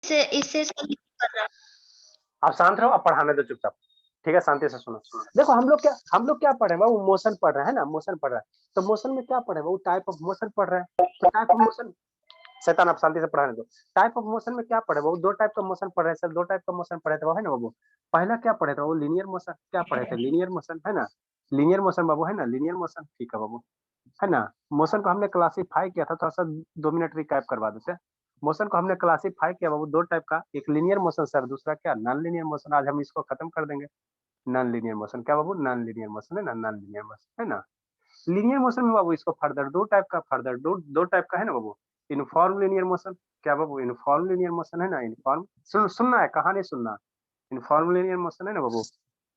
इससे सही कर रहा। आप शांत रहो, आप पढ़ाने दो चुपचाप, ठीक है, शांति से सुनो। देखो हम लोग क्या पढ़ रहे हैं वो मोशन पढ़ रहे हैं ना, मोशन पढ़ रहा है। तो मोशन में क्या पढ़ रहे हैं वो टाइप ऑफ मोशन पढ़ रहे हैं। तो टाइप ऑफ मोशन, शैतान आप शांति से पढ़ाने दो। टाइप ऑफ मोशन में क्या पढ़े वो दो टाइप का मोशन पढ़ रहे हैं सर, दो टाइप का मोशन पढ़े थे वो है ना बाबू। पहला क्या पढ़े थे वो लीनियर मोशन, क्या पढ़े थे लीनियर मोशन है ना, लीनियर मोशन बाबू है ना, लीनियर मोशन ठीक है बाबू है ना। मोशन को हमने क्लासीफाई किया था, थोड़ा सा 2 मिनट रिकैप करवा देते हैं। मोशन को हमने क्लासीफाई किया बाबू दो टाइप का, एक लीनियर मोशन सर, दूसरा क्या नॉन लीनियर मोशन। आज हम इसको खत्म कर देंगे। नॉन लीनियर मोशन क्या बाबू, नॉन लीनियर मोशन है ना, नॉन लीनियर मोशन है ना। लीनियर मोशन में बाबू इसको फर्दर दो टाइप का, फर्दर दो टाइप का है ना बाबू। यूनिफॉर्म लीनियर मोशन क्या बाबू, यूनिफॉर्म लीनियर मोशन है ना, यूनिफॉर्म सुनना है, कहानी सुनना। यूनिफॉर्म लीनियर मोशन है ना बाबू,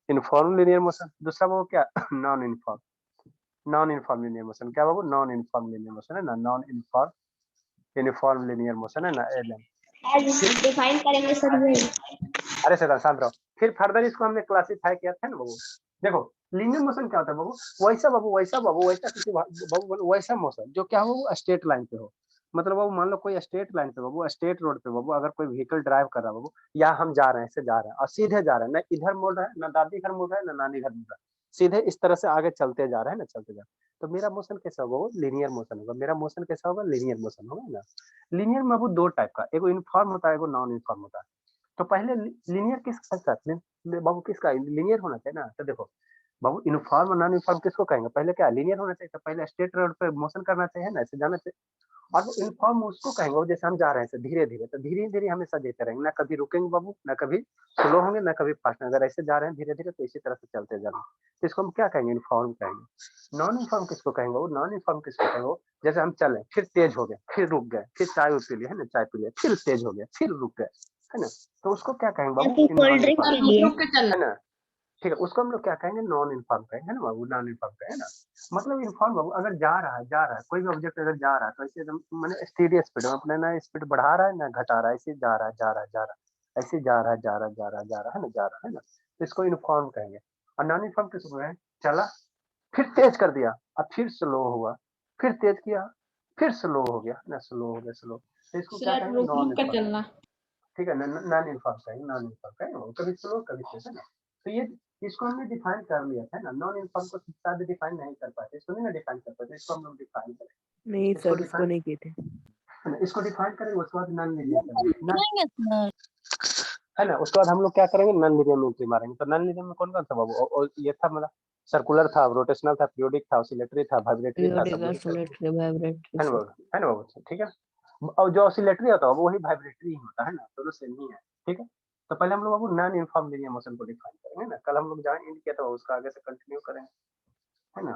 यूनिफॉर्म लीनियर मोशन। दूसरा बाबू क्या non uniform, non uniform linear motion क्या बाबू, नॉन यूनिफॉर्म लीनियर मोशन है ना, non uniform uniform linear motion है ना, एलएम। डिफाइन करेंगे सर ये। अरे सर शांत रहो। फिर फर्दर इसको हमने क्लासीफाई किया था ना बाबू। देखो लीनियर मोशन क्या होता है बाबू, वैसा किसी बाबू वैसा मोशन जो क्या हो वो स्ट्रेट लाइन पे हो। मतलब बाबू मान लो कोई स्ट्रेट लाइन पे बाबू, स्ट्रेट रोड पे बाबू, अगर कोई व्हीकल ड्राइव कर रहा है बाबू, या हम जा रहे हैं, ऐसे जा रहे हैं और सीधे जा रहे हैं, ना इधर मुड़ रहा है, ना दादी घर मुड़ रहा है, ना नानी घर मुड़ रहा है, सीधे इस तरह से आगे चलते जा रहे हैं ना, चलते जा रहे हैं। तो मेरा मोशन कैसा होगा वो लीनियर मोशन होगा, मेरा मोशन कैसा होगा लीनियर मोशन होगा ना। लीनियर में बाबू दो टाइप का, एक यूनिफॉर्म होता है, एक नॉन यूनिफॉर्म होता है। तो पहले लीनियर किसका साथ बाबू, किसका लीनियर होना चाहिए ना। तो देखो बाबू यूनिफॉर्म और नॉन यूनिफॉर्म किसको कहेंगे, पहले क्या लीनियर होना चाहिए, तो पहले स्ट्रेट रोड पे मोशन करना चाहिए ना, ऐसे जाना चाहिए। और वो यूनिफॉर्म उसको कहेंगे वो जैसे हम जा रहे हैं धीरे धीरे, तो धीरे धीरे हमेशा देते रहेंगे, ना कभी रुकेंगे बाबू, ना कभी स्लो होंगे, ना कभी फास्ट। अगर ऐसे जा रहे हैं धीरे धीरे तो इसी तरह से चलते जाना, तो इसको हम क्या कहेंगे, यूनिफॉर्म कहेंगे। नॉन यूनिफॉर्म किसको कहेंगे वो, नॉन यूनिफॉर्म किसको कहेंगे वो, जैसे हम चले फिर तेज हो गए, फिर रुक गए, फिर चाय पी लिए है ना, चाय पी लिए, फिर तेज हो गया, फिर रुक गए है ना। तो उसको क्या कहेंगे बाबू, कोल्ड ड्रिंक नॉन के लिए है ना। ठीक है, उसको हम लोग क्या कहेंगे, नॉन इन्फॉर्म कहेंगे है ना बाबू, नॉन इन्फॉर्म कहेंगे ना। मतलब इन्फॉर्म बाबू अगर जा रहा है कोई भी ऑब्जेक्ट अगर जा रहा है तो ऐसे एकदम मैंने स्टेडी स्पीड में अपने, ना स्पीड बढ़ा रहा है ना घटा रहा है, ऐसे जा रहा है जा रहा है, ऐसे जा रहा है जा रहा है ना, जा रहा है ना। तो इसको इन्फॉर्म कहेंगे। और नॉन इन्फॉर्म किसको है, चला फिर तेज कर दिया, अब फिर स्लो हुआ, फिर तेज किया, फिर स्लो हो गया ना, स्लो हो गया स्लो, तो इसको क्या सर कहेंगे, रुक नॉन रुक कर इन्फॉर्म। चलना। ठीक है, नॉन इन्फॉर्म कहेंगे, नॉन इन्फॉर्म कहेंगे, कभी स्लो कभी तेज है ना। तो ये इसको हमने डिफाइन कर लिया था ना, नॉन इन्फॉर्म को शायद डिफाइन नहीं कर पाते, इसको नहीं ना डिफाइन कर पाते, इसको हम लोग डिफाइन करें। नहीं इसको सर, उसको नहीं किए थे। इसको डिफाइन करेंगे, उसके बाद नॉन लीनियर करेंगे है ना। उसके बाद हम लोग क्या करेंगे, नॉन लीनियर में एंट्री मारेंगे। तो नॉन लीनियर में कौन कौन सा बाबू, और ये था मतलब सर्कुलर था, रोटेशनल था, पीरियोडिक था, ऑसिलेटरी था, वाइब्रेटरी था, सब लोग है ना बाबू, है ना बाबू, ठीक है। और जो ऑसिलेटरी होता है वो वही वाइब्रेटरी ही होता है ना, दोनों सेम ही है, ठीक है। तो पहले हम लोग बाबू नॉन यूनिफॉर्म लीनियर मोशन को डिफाइन करेंगे ना, कल हम लोग जहाँ एंड किया था उसका आगे से कंटिन्यू करेंगे है ना।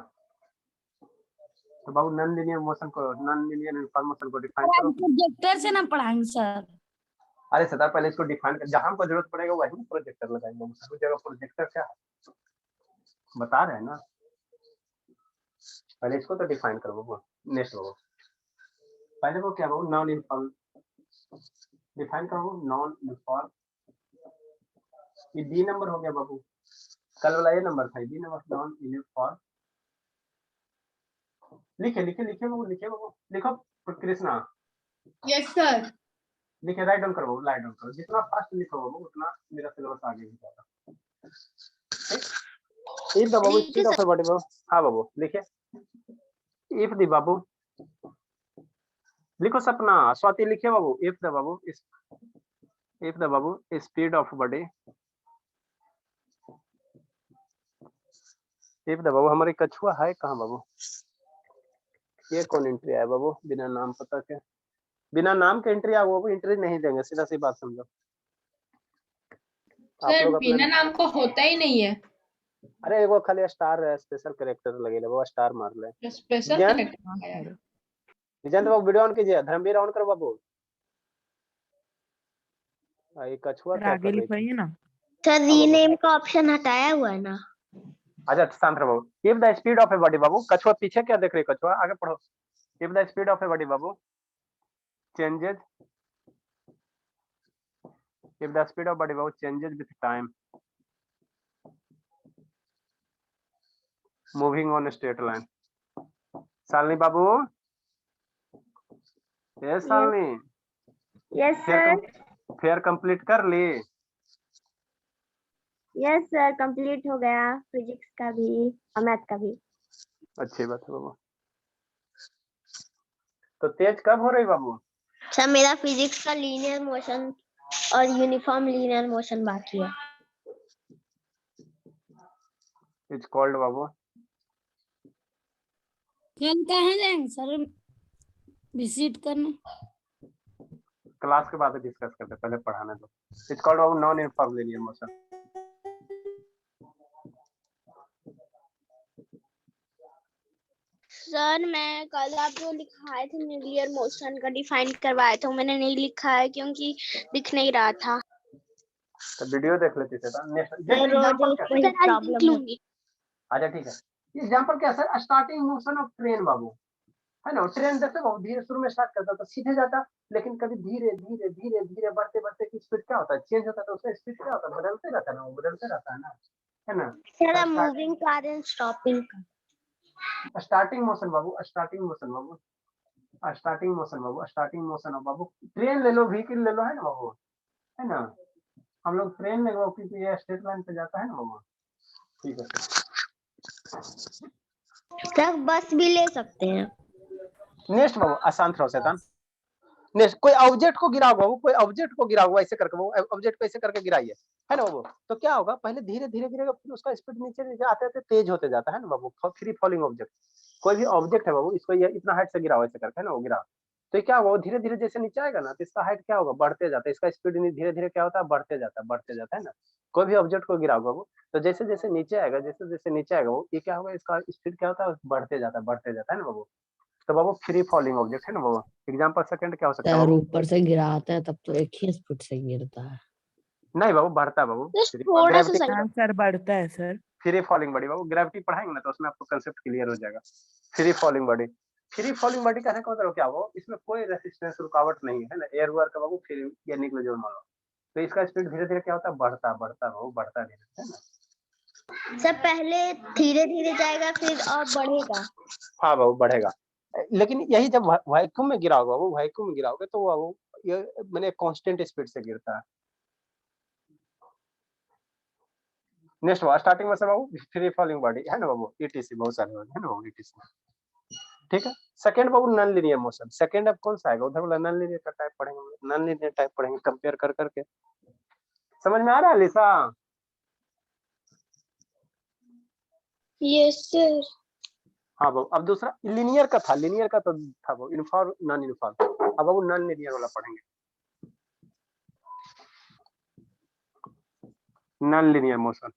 तो बाबू नॉन लीनियर मोशन को, नॉन लीनियर यूनिफॉर्म मोशन को डिफाइन करो। प्रोजेक्टर से ना पढ़ाएंगे सर। अरे सदा पहले इसको डिफाइन कर, जहां हमको जरूरत पड़ेगा वहीं प्रोजेक्टर लगाएंगे, सभी जगह प्रोजेक्टर क्या है बता रहे हैं ना। पहले इसको तो डिफाइन करो बाबू, नेक्स्ट बाबू पहले वो क्या बाबू, नॉन यूनिफॉर्म डिफाइन करो, नॉन यूनिफॉर्म। ये डी नंबर हो गया बाबू, कल वाला ये नंबर था, डी नंबर, नॉन यूनिफॉर्म। लिखे लिखे लिखे बाबू, लिखे बाबू, लिखो कृष्णा। Yes sir. लिखे, राइट डाउन करो बाबू, राइट डाउन करो, जितना फास्ट लिखो बाबू उतना मेरा सिलेबस आगे ही जाएगा। इफ द बाबू स्पीड ऑफ ए बॉडी बाबू, हाँ बाबू लिखे, इफ द बाबू लिखो सपना, स्वाति लिखे बाबू, इफ द बाबू speed of body, if the बाबू हमारी कछुआ है कहाँ बाबू, ये कौन एंट्री आया बाबू, बिना नाम पता के, बिना नाम के एंट्री आ बाबू, एंट्री नहीं देंगे, सीधा सी बात समझो। आप सर लोग अपने बिना नाम को होता ही नहीं है। अरे वो खाली स्टार स्पेशल कैरेक्टर लगे वो स्टार मार ले। स्पेशल ज्ञान कैरेक्टर है यार। विजेंद्र बाबू वीडियो ऑन कीजिए, धर्मवीर ऑन करो बाबू। ये कछुआ क्या आगे कर रही लिखवाइए थी ना सर, रीनेम का ऑप्शन हटाया हुआ है ना। अच्छा शांत रहो बाबू। If the speed of a body बाबू, कछुआ पीछे क्या देख रही है, कछुआ आगे पढ़ो। If the speed of a body बाबू changes, if the speed of body बाबू changes with time moving on a straight line। Shalini बाबू, ये Shalini, yes sir. Fair complete कर ली? यस सर, कंप्लीट हो गया, फिजिक्स का भी और मैथ का भी। अच्छी बात है बाबू। तो तेज कब हो रही बाबू? सर मेरा फिजिक्स का लीनियर मोशन और यूनिफॉर्म लीनियर मोशन बाकी है। इट्स कॉल्ड बाबू। कल कहाँ जाएंगे सर विजिट करने? क्लास के बाद डिस्कस करते हैं, पहले पढ़ाने दो। इट्स कॉल्ड बाबू non uniform linear motion. Sir मैं कल आप जो लिखाए थे न्यूक्लियर मोशन का डिफाइन करवाए थे, मैंने नहीं लिखा है क्योंकि दिख नहीं रहा था। तो वीडियो देख लेते थे। मैं रोज वही प्रॉब्लम है। अच्छा ठीक है, एग्जांपल क्या sir? Starting motion of train बाबू, है ना? ट्रेन देखते बहुत धीरे शुरू में स्टार्ट करता तो सीधे जाता, लेकिन कभी धीरे धीरे धीरे धीरे बढ़ते बढ़ते की स्पीड क्या होता है, चेंज होता है। तो उसका स्पीड क्या होता है, बदलते रहता है ना, वो बदलते रहता है ना, है ना? Sir moving car and stopping का। स्टार्टिंग मोशन बाबू, स्टार्टिंग मोशन बाबू, स्टार्टिंग मोशन बाबू, स्टार्टिंग मोशन ऑफ बाबू। ट्रेन ले लो, व्हीकल ले लो, है ना बाबू, है ना? हम लोग ट्रेन ले लो क्योंकि ये स्ट्रेट लाइन पे जाता है ना बाबू। ठीक है सर बस भी ले सकते हैं। नेक्स्ट बाबू, आसान थ्रो शैतान। नेक्स्ट, कोई ऑब्जेक्ट को गिराओ बाबू, कोई ऑब्जेक्ट को गिराओ ऐसे करके बाबू, ऑब्जेक्ट को ऐसे करके गिराइए, है ना बाबू? तो क्या होगा, पहले धीरे धीरे गिरेगा, फिर उसका स्पीड नीचे नीचे आते आते तेज होते जाता है ना बाबू। फ्री फॉलिंग ऑब्जेक्ट, कोई भी ऑब्जेक्ट है बाबू, इसको ये इतना हाइट से गिराओ ऐसे करके, है ना, वो गिराओ। तो क्या होगा, धीरे धीरे जैसे नीचे आएगा ना, तो इसका हाइट क्या होगा, बढ़ते जाता है। इसका स्पीड धीरे धीरे क्या होता है, बढ़ते जाता है, बढ़ते जाता है ना। कोई भी ऑब्जेक्ट को गिराओ बाबू, तो जैसे जैसे नीचे आएगा, जैसे जैसे नीचे आएगा वो, ये क्या होगा, इसका स्पीड क्या होता है, बढ़ते जाता है, बढ़ते जाता है ना बाबू। तो बाबू फ्री फॉलिंग ऑब्जेक्ट है ना बाबू। एग्जांपल सेकंड क्या हो सकता है सर बाबू? ऊपर से गिराता है तब तो एक ही स्पीड से गिरता है। नहीं बाबू, बढ़ता है बाबू। थोड़ा सा सही। हाँ सर, बढ़ता है सर। फ्री फॉलिंग बॉडी बाबू, ग्रेविटी पढ़ाएंगे ना तो उसमें आपको कंसेप्ट क्लियर हो जाएगा। Free falling body, free falling body कहने का मतलब क्या हो, इसमें कोई रेसिस्टेंस रुकावट नहीं है ना, एयर वर्क का बाबू फ्री या निकल जो मान लो। तो इसका स्पीड धीरे धीरे क्या होता है, बढ़ता बढ़ता बाबू, बढ़ता धीरे, है ना। सर पहले धीरे धीरे जाएगा फिर और बढ़ेगा। हाँ बाबू, बढ़ेगा। लेकिन यही जब वैक्यूम में गिराओगे बाबू, वैक्यूम में गिराओगे तो बाबू ये मैंने कांस्टेंट स्पीड से गिरता है। नेक्स्ट बाबू, स्टार्टिंग में से बाबू फ्री फॉलिंग बॉडी, है ना बाबू, ईटीसी बहुत सारे है ना बाबू, ईटीसी। ठीक है। सेकंड बाबू नॉन लीनियर मोशन। सेकंड अब कौन सा आएगा, उधर वाला नॉन लीनियर का टाइप पढ़ेंगे, नॉन लीनियर टाइप पढ़ेंगे, कंपेयर कर करके। समझ में आ रहा है लिसा? Yes sir. हाँ बाबू, अब दूसरा लीनियर का था, लीनियर का तो था बाबू, यूनिफॉर्म नॉन यूनिफॉर्म। अब बाबू नॉन लीनियर वाला पढ़ेंगे, नॉन लीनियर मोशन।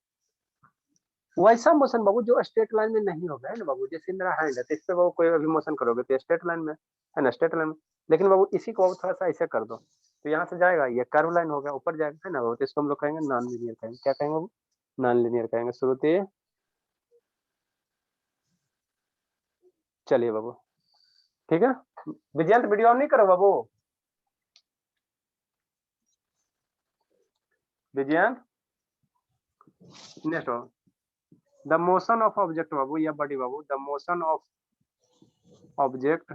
वैसा मोशन बाबू जो स्ट्रेट लाइन में नहीं होगा, है ना बाबू। जैसे मेरा हैंड है तो इस पे बाबू कोई भी मोशन करोगे तो स्ट्रेट लाइन में, है ना, स्ट्रेट लाइन में। लेकिन बाबू इसी को थोड़ा सा ऐसे कर दो तो यहाँ से जाएगा, ये कर्व लाइन हो गया, ऊपर जाएगा, है ना बाबू। तो इसको हम लोग कहेंगे नॉन लीनियर, कहेंगे क्या कहेंगे बाबू, नॉन लीनियर कहेंगे। श्रुति चलिए बाबू, ठीक है। विजयंत वीडियो ऑन नहीं करो बाबू, विजयंत। नेक्स्ट बाबू, द मोशन ऑफ ऑब्जेक्ट बाबू या बॉडी बाबू, the motion of object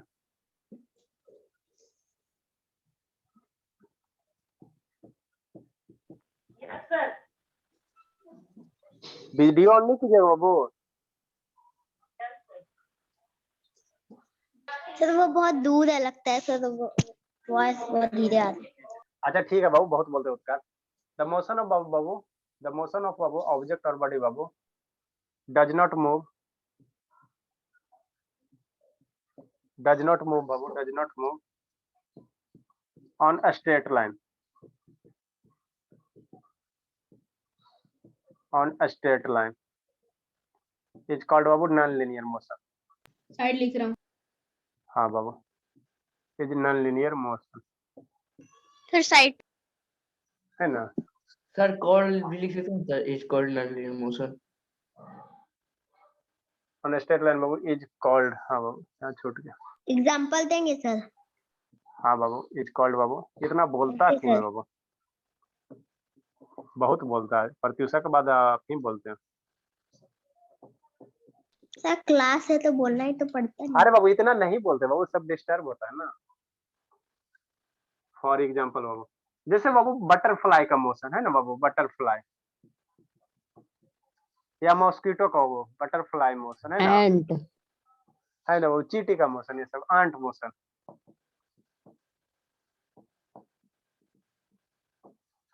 video on नहीं कीजिएगा बाबू। सर वो बहुत दूर है लगता है सर, वो वॉइस बहुत धीरे आती है। अच्छा ठीक है बाबू, बहुत बोलते हो उत्कार। द मोशन ऑफ बाबू, द मोशन ऑफ बाबू ऑब्जेक्ट और बॉडी बाबू does not move, does not move बाबू, does not move on a straight line, on a straight line is called बाबू नॉन लीनियर मोशन। साइड लिख रहा हूँ। हाँ बाबू, इज नॉन लीनियर मोशन, फिर साइड है ना। सर कॉल्ड भी लिख सकते हैं sir, is called non linear motion. On straight line Babu is called, हाँ बाबू यहाँ छूट गया। एग्जांपल देंगे सर? हाँ बाबू, इज कॉल्ड बाबू। इतना बोलता ओके क्यों है सर। बाबू, बहुत बोलता है, प्रत्युषा के बाद आप ही बोलते हैं। सर क्लास है तो बोलना ही तो पड़ता है। अरे बाबू इतना नहीं बोलते बाबू, सब डिस्टर्ब होता है ना। फॉर एग्जाम्पल बाबू, जैसे बाबू बटरफ्लाई का मोशन है ना बाबू, बटरफ्लाई, या मॉस्किटो का वो बटरफ्लाई मोशन है ना, एंट, है ना वो चींटी का मोशन, ये सब आंट मोशन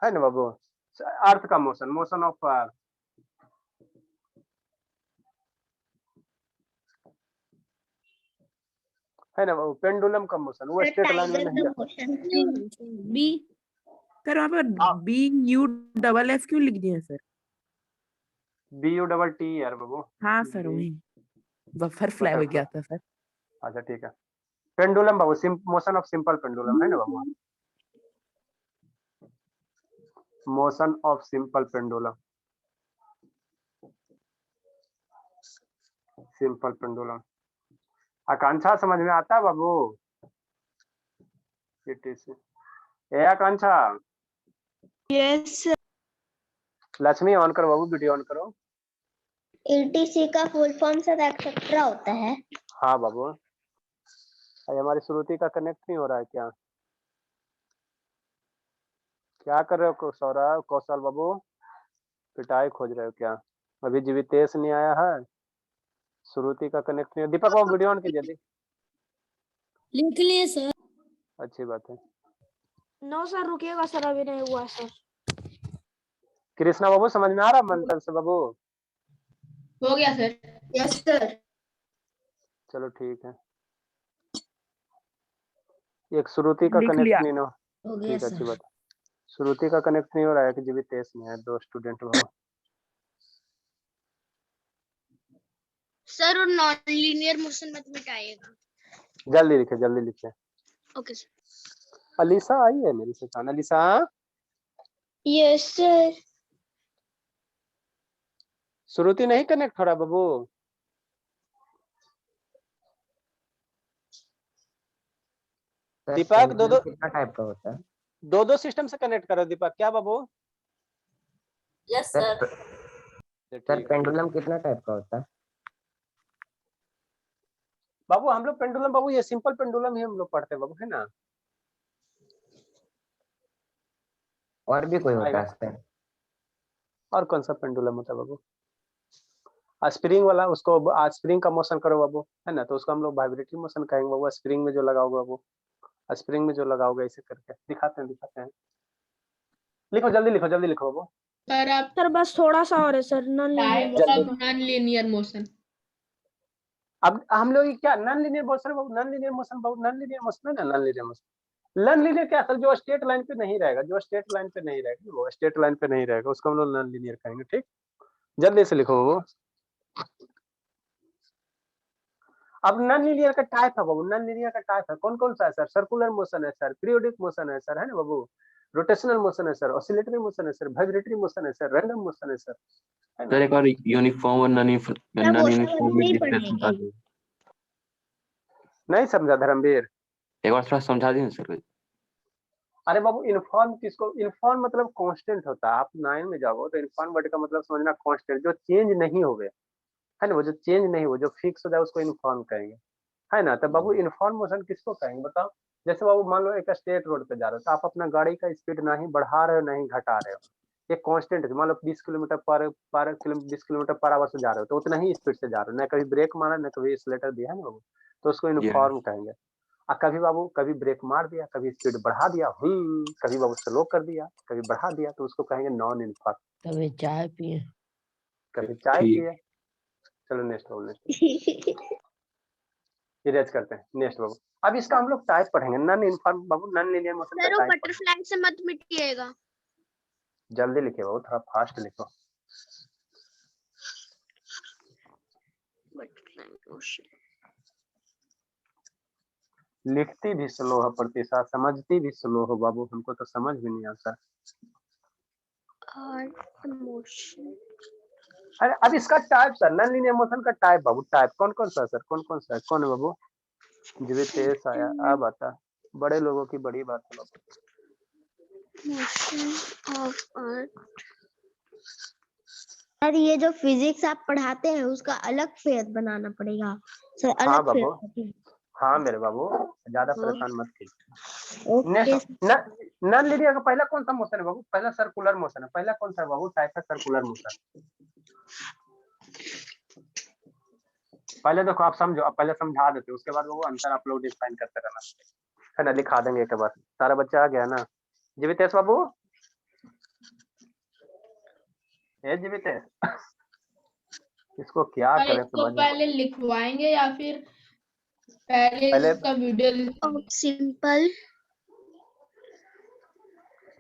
है ना बाबू। अर्थ का मोशन, मोशन ऑफ अर्थ, है ना बाबू। पेंडुलम का मोशन वो स्ट्रेट लाइन में नहीं जाता। बी। सर वहाँ पर BUFF क्यों लिख दिए सर? BUTT यार बाबू। हाँ सर वही बफर फ्लाई हो गया था सर। अच्छा ठीक है। पेंडुलम बाबू, मोशन ऑफ सिंपल पेंडुलम है ना बाबू, motion of simple pendulum, simple pendulum. Akanksha समझ में आता है बाबू? ए आकांक्षा, यस लक्ष्मी ऑन करो बाबू, वीडियो ऑन करो। एटीसी का फुल फॉर्म सर एक्सेट्रा होता है। हाँ बाबू, अरे हमारी श्रुति का कनेक्ट नहीं हो रहा है क्या? क्या कर रहे हो सौरभ, कौशल बाबू, पिटाई खोज रहे हो क्या? अभी जीवितेश नहीं आया है, श्रुति का कनेक्ट नहीं। दीपक बाबू वीडियो ऑन कीजिए। लिख लिए सर। अच्छी बात है। नो सर रुकिएगा सर, अभी नहीं हुआ सर। कृष्णा बाबू समझ में आ रहा मंथन से बाबू? हो गया सर। Yes sir. चलो ठीक है। एक श्रुति का लिख कनेक्ट लिया। नहीं ना, हो गया ठीक है, अच्छी सर। बात है। श्रुति का कनेक्ट नहीं हो रहा है कि जीवितेश में है, 2 स्टूडेंट बाबू। सर और नॉन लीनियर मोशन मत मिटाइएगा। जल्दी लिखे, जल्दी लिखे। Okay sir. अलीसा आई है मेरी से, अलीसा। Yes sir. श्रुति नहीं कनेक्ट हो रहा बाबू? दीपक दो कितना टाइप का होता है? दो सिस्टम से कनेक्ट करो दीपक। क्या बाबू? Yes sir sir. Sir pendulum कितना टाइप का होता है? बाबू हम लोग पेंडुलम बाबू, ये सिंपल पेंडुलम ही हम लोग पढ़ते हैं बाबू, है ना। और भी कोई होता आएगा। है सर? और कौन सा पेंडुलम होता है बाबू? स्प्रिंग वाला, उसको स्प्रिंग का मोशन करो बाबू, है ना, तो उसको हम लोग वाइब्रेटरी मोशन कहेंगे बाबू। स्प्रिंग में जो लगाओगे बाबू, स्प्रिंग में जो लगाओगे, ऐसे करके दिखाते हैं। लिखो जल्दी, लिखो जल्दी, लिखो बाबू। सर आप सर बस थोड़ा सा और है sir, non type of non linear motion. अब हम लोग क्या नॉन लीनियर मोशन बाबू, नॉन लीनियर मोशन बाबू, नॉन लीनियर मोशन है ना, non linear motion. Non linear क्या सर? जो स्ट्रेट लाइन पे नहीं रहेगा, जो स्ट्रेट लाइन पे नहीं रहेगा, वो स्ट्रेट लाइन पे नहीं रहेगा, उसको हम लोग नॉन लीनियर कहेंगे। ठीक, जल्दी से लिखो बाबू। अब नॉन लीनियर का टाइप है बाबू, नॉन लीनियर का टाइप है कौन कौन सा है सर? सर्कुलर मोशन है सर, पीरियोडिक मोशन है सर, है ना बाबू, रोटेशनल मोशन है सर, ऑसिलेटरी मोशन है सर, वाइब्रेटरी मोशन है सर, रैंडम मोशन है सर, है ना। सर एक और यूनिफॉर्म और नॉन यूनिफॉर्म में डिफरेंस बता दीजिए। नहीं समझा धर्मवीर? एक बार थोड़ा समझा दीजिए सर। अरे बाबू इनफॉर्म किसको? इनफॉर्म मतलब कांस्टेंट होता है। आप 9 में जाओगे तो इनफॉर्म वर्ड का मतलब समझना कांस्टेंट, जो चेंज नहीं हो गए, है ना, वो जो चेंज नहीं हो, जो फिक्स हो जाए उसको इनफॉर्म कहेंगे, है ना। तो बाबू इनफॉर्म मोशन किसको कहेंगे बताओ? जैसे बाबू मान लो एक स्टेट रोड पे जा रहे हो, तो आप अपना गाड़ी का स्पीड ना ही बढ़ा रहे हो ना ही घटा रहे हो, ये कांस्टेंट है। मान लो 20 किलोमीटर पर 20 किलोमीटर पर आवर से जा रहे हो, तो उतना ही स्पीड से जा रहे हो, ना कभी ब्रेक मारा ना कभी एक्सीलरेटर दिया, है ना बाबू, तो उसको इनफॉर्म कहेंगे। कभी बाबू कभी ब्रेक मार दिया, कभी स्पीड बढ़ा दिया, कभी बाबू स्लो कर दिया, कभी बढ़ा दिया, तो उसको कहेंगे नॉन इनफॉर्म। कभी चाय पिए। कभी चाय ठीक। पिए। चलो नेक्स्ट बाबू, इरेज करते हैं नेक्स्ट बाबू। अब इसका हम लोग टाइप पढ़ेंगे, नॉन इनफॉर्म बाबू, नॉन लीनियर मोशन का सर वो टाइप। बटरफ्लाई से मत मिटिएगा। जल्दी लिखे बाबू, थोड़ा फास्ट लिखो। बटरफ्लाई मोशन लिखती भी स्लो हो प्रतिशा, समझती भी स्लो हो बाबू, हमको तो समझ भी नहीं आता। और मोशन। अरे अब इसका type sir, non linear motion का टाइप बाबू, टाइप कौन कौन सा है सर? कौन कौन सा है? कौन है बाबू? जीवितेश आया, अब आता बड़े लोगों की बड़ी बात है बाबू। Motion of earth. सर ये जो फिजिक्स आप पढ़ाते हैं उसका अलग फेयर बनाना पड़ेगा सर, हाँ अलग बाबू, फेयर। हाँ मेरे बाबू, ज्यादा परेशान मत कीजिए। ओके नेक्स्ट नॉन लीनियर का पहला कौन सा मोशन है बाबू? पहला सर्कुलर मोशन है। पहला कौन सा बाबू टाइप है सर्कुलर मोशन? पहले देखो आप समझो, अब पहले समझा देते उसके बाद वो अंतर आप लोग डिफाइन करते रहना है ना, लिखा देंगे एक बार। सारा बच्चा आ गया ना? जीवितेश बाबू, ए जीवितेश इसको क्या सर करें इसको समझ में? पहले लिखवाएंगे या फिर पहले पहले इसका वीडियो? सिंपल।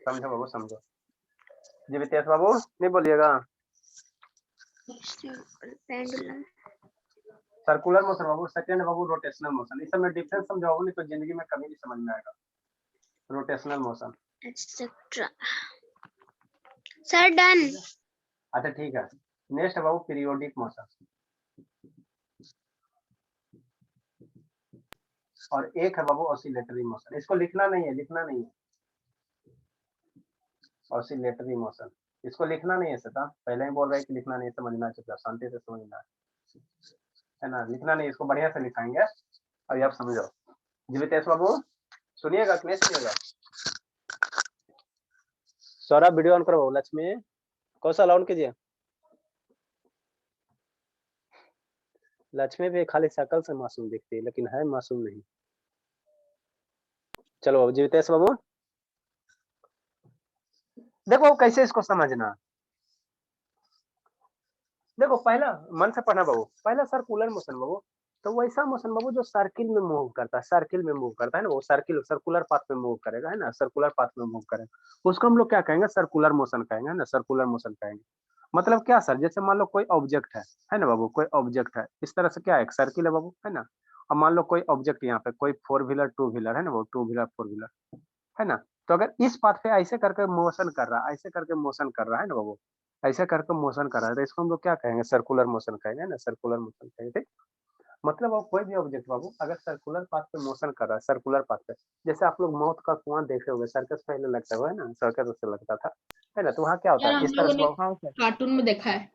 समझो बाबू समझो। जीवितेश बाबू नहीं बोलिएगा। पेंडुलम। सर्कुलर मोशन बाबू, सेकंड बाबू रोटेशनल मोशन। इस समय डिफरेंस समझाओगे नहीं तो जिंदगी में कभी नहीं समझ में आएगा। Rotational motion. Etcetera. Sir done. अच्छा ठीक है। नेक्स्ट बाबू पीरियोडिक मोशन। और एक है बाबू ऑसिलेटरी मोशन। इसको लिखना नहीं है, लिखना नहीं है। ऑसिलेटरी मोशन इसको लिखना नहीं है सता, पहले ही बोल रहे हैं कि लिखना नहीं, समझना चाहिए, शांति से समझना है ना, लिखना नहीं, इसको बढ़िया से लिखाएंगे। अभी आप समझो। जीवितेश बाबू सुनिएगा कि नहीं सुनिएगा? सौरभ वीडियो ऑन करो। लक्ष्मी कौशल ऑन कीजिए। लक्ष्मी भी खाली शकल से मासूम दिखती है लेकिन है मासूम नहीं। चलो जीवितेश बाबू देखो कैसे इसको समझना। देखो पहला मन से पढ़ना बाबू। पहला सर्कुलर मोशन बाबू, तो वैसा मोशन बाबू जो सर्किल में मूव करता है, सर्किल में मूव करता है ना, वो सर्किल सर्कुलर पाथ में मूव करेगा है ना, सर्कुलर पाथ में मूव करेगा, उसको हम लोग क्या कहेंगे? सर्कुलर मोशन कहेंगे ना, सर्कुलर मोशन कहेंगे। मतलब क्या सर? जैसे मान लो कोई ऑब्जेक्ट है ना बाबू, कोई ऑब्जेक्ट है इस तरह से, क्या एक सर्किल है बाबू है ना। अब मान लो कोई ऑब्जेक्ट यहाँ पे कोई 4 व्हीलर 2 व्हीलर है ना, वो 2 व्हीलर 4 व्हीलर है ना। तो अगर इस पाथ पे ऐसे करके मोशन कर रहा है, ऐसे करके मोशन कर रहा है ना बाबू, ऐसे करके मोशन कर रहा है, तो इसको हम लोग क्या कहेंगे? सर्कुलर मोशन कहेंगे ना, सर्कुलर मोशन कहेंगे। मतलब अब कोई भी ऑब्जेक्ट बाबू अगर सर्कुलर पाथ पे मोशन कर रहा है, सर्कुलर पाथ पे, जैसे आप लोग मौत का कुआं देखे होंगे, सर्कस पहले लगता हुआ है ना, सर्कस से लगता था है ना, तो वहाँ क्या होता यार है? हम इस तरह लोगों से ने बाबू, हाँ सर। कार्टून में देखा है।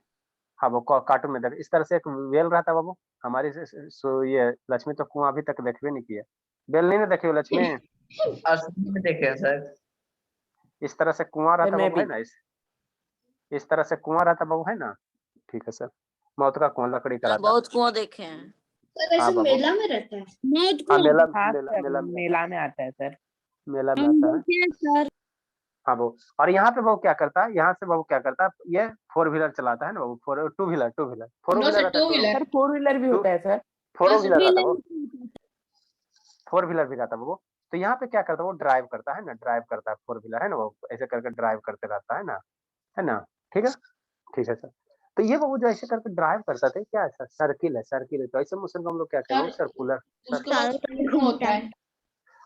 हाँ वो कार्टून में देखा, इस तरह से एक वेल रहता है बाबू। हमारी ये लक्ष्मी तो कुआं अभी तक देखबे नहीं किया, बेल नहीं ना देखी हो लक्ष्मी? असली में देखे हैं सर। इस तरह से कुआं रहता मैं बाबू है भी। ना, इस तरह से कुआं रहता बाबू है ना। ठीक है सर, मौत का कुआं लकड़ी का सर रहता। बहुत कुआं देखे हैं। सर हाँ ऐसे बाबू, मेला में रहता है। मौत हाँ को मेला हाँ मेला सर, मेला में रहता मेला में आता है सर। है, मेला में हम आता है। देखे सर। हाँ बाबू, और यहाँ पे बाबू क्या करता है? यहाँ से बाबू क्या करता है? ये 4 व्हीलर चलाता है ना बाबू, 2 wheeler 2 wheeler 4 no wheeler sir, रहता टू है, व्हीलर। सर 4 व्हीलर भी होता है सर। 4 व्हीलर रहता है बाबू, 4 व्हीलर भी रहता है बाबू। तो यहाँ पे क्या करता है? वो ड्राइव करता है ना, ड्राइव करता है 4 व्हीलर है ना बाबू, ऐसे करके ड्राइव करते रहता है ना। ठीक है, ठीक है सर। तो ये बाबू जो ऐसे करके ड्राइव करता था, क्या है? सर्किल है, सर्किल है। तो ऐसे मोशन को हम लोग क्या कहेंगे? Sir circular. उसके बाद स्पिन होता है।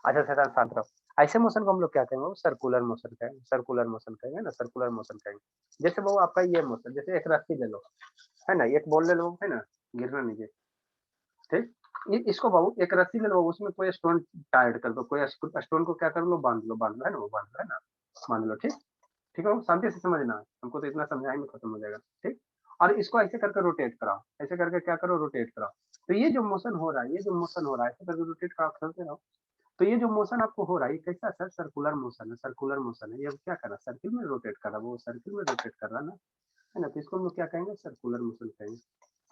अच्छा सर शांत रहो। ऐसे मोशन को हम लोग क्या कहेंगे? वो सर्कुलर मोशन कहेंगे, सर्कुलर मोशन कहेंगे ना, सर्कुलर मोशन कहेंगे। जैसे वो आपका ये मोशन, जैसे एक रस्सी ले लो है ना, एक बॉल ले लो है ना, गिरना नहीं चाहिए, ठीक। इसको बाबू एक रस्सी ले लो, उसमें कोई स्टोन टाइड कर दो, कोई स्टोन को क्या कर लो? बांध लो है ना, वो बांध लो है ना, बांध लो, ठीक। ठीक है, शांति से समझना, हमको तो इतना समझाएंगे खत्म हो जाएगा, ठीक। और इसको ऐसे करके रोटेट कराओ, ऐसे करके क्या करो? रोटेट कराओ। तो ये जो मोशन हो रहा है, ये जो मोशन हो रहा है, ऐसे करके रोटेट कराओ, करते रहो। तो ये जो मोशन आपको हो रहा है, ये कैसा सर? सर्कुलर मोशन है, सर्कुलर मोशन है। ये क्या कर रहा है? सर्किल में रोटेट कर रहा है, वो सर्किल में रोटेट कर रहा है ना, तो इसको हम लोग क्या कहेंगे? सर्कुलर मोशन कहेंगे।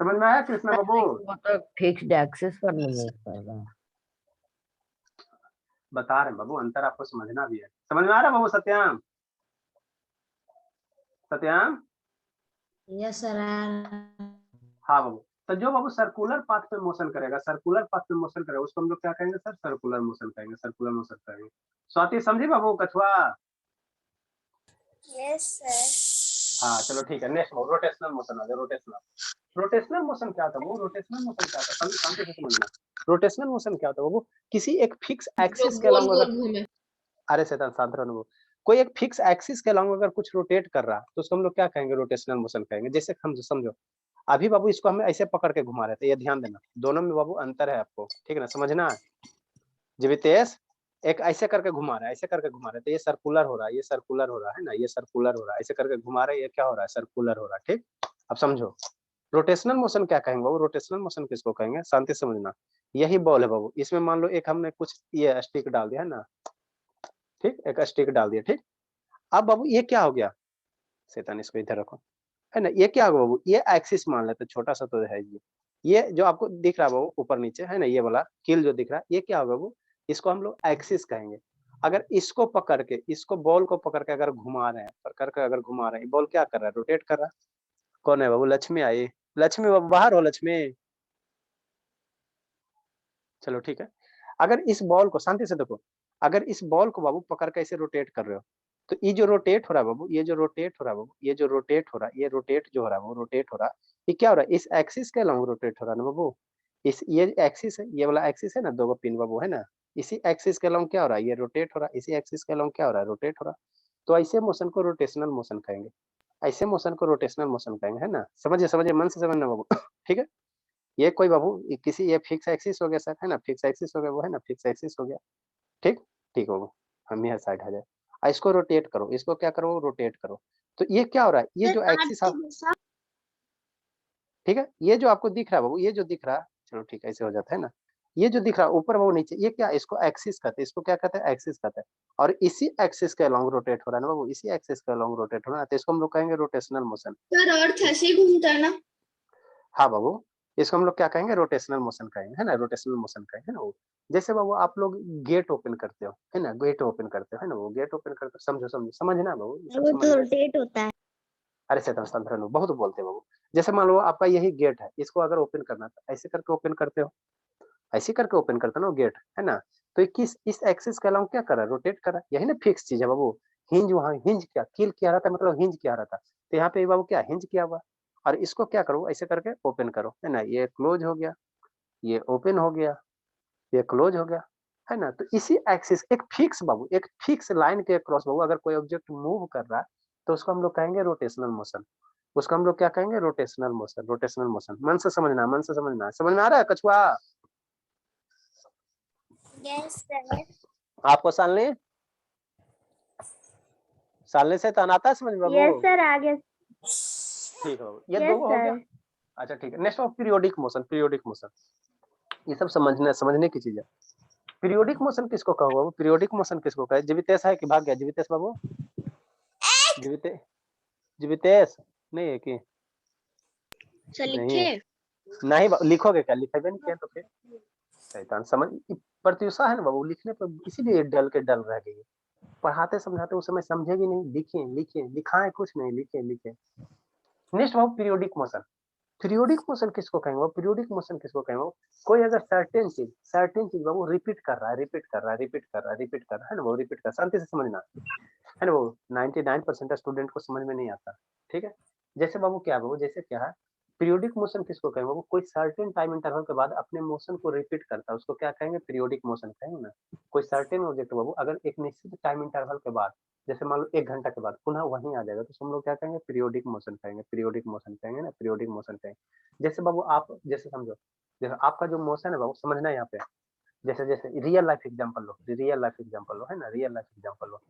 समझ में आया कृष्णा बाबू? वो तो फिक्स्ड एक्सेस पर मूव कर रहा है। बता रहे हैं बाबू, अंतर आपको समझना भी है। समझ में आ रहा है बाबू? सत्याम, सत्याम, यस सर। हाँ बाबू। तो जो बाबू सर्कुलर पाथ पे मोशन करेगा, सर्कुलर पाथ पे मोशन करेगा, उसको हम लोग क्या कहेंगे सर? सर्कुलर मोशन कहेंगे, सर्कुलर मोशन कहेंगे। स्वाति समझी बाबू कछुआ? Yes sir. हाँ चलो ठीक है। नेक्स्ट रोटेशनल मोशन आ जाए। रोटेशनल मोशन क्या होता है? वो रोटेशनल मोशन क्या होता है? शांति से समझना। रोटेशनल मोशन क्या होता है? वो किसी एक फिक्स जो एक्सिस के गोल अलावा, गोल घूमे। अरे शैतान शांत रहो। वो कोई एक फिक्स एक्सिस के अलावा अगर कुछ रोटेट कर रहा है तो उसको हम लोग क्या कहेंगे? रोटेशनल मोशन कहेंगे। जैसे हम समझो अभी बाबू इसको हमें ऐसे पकड़ के घुमा रहे थे, ये ध्यान देना, दोनों में बाबू अंतर है आपको, ठीक है ना, समझना। जीवितेश एक ऐसे करके घुमा रहा है, ऐसे करके घुमा रहे थे, ये सर्कुलर हो रहा है, ये सर्कुलर हो रहा है ना, ये सर्कुलर हो रहा है, ऐसे करके घुमा रहे, ये क्या हो रहा है? सर्कुलर हो रहा है, ठीक। अब समझो रोटेशनल मोशन क्या कहेंगे बाबू? रोटेशनल मोशन किसको कहेंगे? शांति समझना। यही बॉल है बाबू, इसमें मान लो एक हमने कुछ ये स्टिक डाल दिया है ना, ठीक, एक स्टिक डाल दिया। ठीक, अब बाबू ये क्या हो गया, शैतान इसको इधर रखो, है ना, ये क्या होगा बाबू, ये एक्सिस मान लेते, छोटा सा तो है ये जो आपको दिख रहा है बाबू ऊपर नीचे, है ना, ये वाला कील जो दिख रहा है, ये क्या होगा बाबू, इसको हम लोग एक्सिस कहेंगे। अगर इसको पकड़ के, इसको बॉल को पकड़ के अगर घुमा रहे हैं, पकड़ के अगर घुमा रहे हैं, बॉल क्या कर रहा है, रोटेट कर रहा है। कौन है बाबू, लक्ष्मी आई, लक्ष्मी बाबू बाहर हो, लक्ष्मी। चलो ठीक है, अगर इस बॉल को शांति से देखो, अगर इस बॉल को बाबू पकड़ के ऐसे रोटेट कर रहे हो, तो ये जो रोटेट हो रहा है बाबू, ये जो रोटेट हो रहा है बाबू, ये जो रोटेट हो रहा है, ये रोटेट जो हो रहा है वो रोटेट हो रहा है, ये क्या हो रहा है, इस एक्सिस के अलॉन्ग रोटेट हो रहा है ना बाबू। इस ये एक्सिस है, ये वाला एक्सिस है ना, दो पिन बाबू, है ना, इसी एक्सिस के अलॉन्ग क्या हो रहा है, ये रोटेट हो रहा है, इसी एक्सिस के अलॉन्ग क्या हो रहा है, रोटेट हो रहा है। तो ऐसे मोशन को रोटेशनल मोशन कहेंगे, ऐसे मोशन को रोटेशनल मोशन कहेंगे, है ना। समझिए समझिए, मन से समझना बाबू। ठीक है, ये कोई बाबू किसी, ये फिक्स एक्सिस हो गया सर, है ना, फिक्स एक्सिस हो गया वो, है ना, फिक्स एक्सिस हो गया। ठीक, ठीक बाबू, हम यहाँ साइड आ जाए, इसको रोटेट करो, इसको क्या करो, रोटेट करो। तो ये क्या हो रहा है, ये जो एक्सिस आप, ठीक है, ये जो आपको दिख रहा है बाबू, ये जो दिख रहा है, चलो ठीक है, ऐसे हो जाता है ना, ये जो दिख रहा है ऊपर वो नीचे, ये क्या, इसको एक्सिस कहते हैं, इसको क्या कहते हैं, एक्सिस कहते हैं। और इसी एक्सिस के अलॉन्ग रोटेट हो रहा है ना बाबू, इसी एक्सिस के अलॉन्ग रोटेट हो रहा है, तो इसको हम लोग कहेंगे रोटेशनल मोशन। सर अर्थ ऐसे ही घूमता है ना? हाँ बाबू, इसको हम लोग क्या कहेंगे, रोटेशनल मोशन कहेंगे, है ना, रोटेशनल मोशन कहेंगे ना वो। जैसे बाबू आप लोग गेट ओपन करते हो, है ना, गेट ओपन करते हो, है ना, वो गेट ओपन करते हो, समझो समझो, समझना बाबू, ये सब वो तो समझना। रोटेट होता है। अरे शैतान संतरन बहुत बोलते हैं बाबू। जैसे मान लो आपका यही गेट है, इसको अगर ओपन करना था, ऐसे करके ओपन करते हो, ऐसे करके ओपन करते हो ना गेट, है ना। तो ये किस, इस एक्सिस के अलॉन्ग क्या कर रहा है, रोटेट कर रहा है, यही ना फिक्स चीज है बाबू। हिंज वहाँ, हिंज क्या, कील किया रहता है, मतलब हिंज किया रहता है, तो यहाँ पे बाबू क्या, हिंज किया हुआ। और इसको क्या करो, ऐसे करके ओपन करो, है ना, ये क्लोज हो गया, ये ओपन हो गया, ये क्लोज हो गया, है ना। तो इसी एक्सिस, एक फिक्स बाबू, एक फिक्स लाइन के क्रॉस बाबू अगर कोई ऑब्जेक्ट मूव कर रहा है, तो उसको हम लोग कहेंगे रोटेशनल मोशन। उसको हम लोग क्या कहेंगे, रोटेशनल मोशन, रोटेशनल मोशन। मन से समझना, मन से समझना, समझ में आ रहा है कछुआ? Yes sir. आपको सालने, सालने से तनाता है समझ में बाबू? यस सर, आगे। ठीक है बाबू, ये यस दो हो गया। सर। अच्छा ठीक है, next periodic motion, periodic motion, ये सब समझने की चीज है। पीरियोडिक मोशन किसको कहो बाबू, पीरियोडिक मोशन किसको कहे? जीवितेश है कि भाग गया जीवितेश बाबू? जीविते जीवितेश नहीं है कि सर नहीं है? लिखे। नहीं लिखोगे क्या, लिखेबे नहीं किया तो फिर शैतान समझ, प्रत्युषा है ना बाबू, लिखने पर इसीलिए डल के डल रह गई। पढ़ाते समझाते उस समय समझेगी नहीं, लिखिए लिखिए, लिखाए कुछ नहीं, लिखिए लिखिए। नेक्स्ट बाबू पीरियोडिक मोशन, पीरियोडिक मोशन किसको कहेंगे बाबू, पीरियोडिक मोशन किसको कहेंगे? कोई अगर सर्टेन चीज बाबू रिपीट कर रहा है, रिपीट कर रहा है, रिपीट कर रहा है, रिपीट कर रहा है ना वो, रिपीट कर, शांति से समझना, है ना वो। 99% स्टूडेंट को समझ में नहीं आता, ठीक है। जैसे बाबू क्या बाबू, जैसे क्या है, पीरियोडिक मोशन किसको कहेंगे बाबू? कोई सर्टेन टाइम इंटरवल के बाद अपने मोशन को रिपीट करता है, उसको क्या कहेंगे, पीरियोडिक मोशन कहेंगे ना। कोई सर्टेन ऑब्जेक्ट बाबू अगर एक निश्चित टाइम इंटरवल के बाद, जैसे मान लो 1 घंटा के बाद पुनः वहीं आ जाएगा, तो हम लोग क्या कहेंगे, पीरियोडिक मोशन कहेंगे, पीरियोडिक मोशन कहेंगे ना, पीरियोडिक मोशन कहेंगे। जैसे बाबू आप जैसे समझो, जैसे आपका जो मोशन है बाबू, समझना यहाँ पे, जैसे जैसे रियल लाइफ एग्जांपल लो, रियल लाइफ एग्जांपल लो, है ना, रियल लाइफ एग्जांपल लो।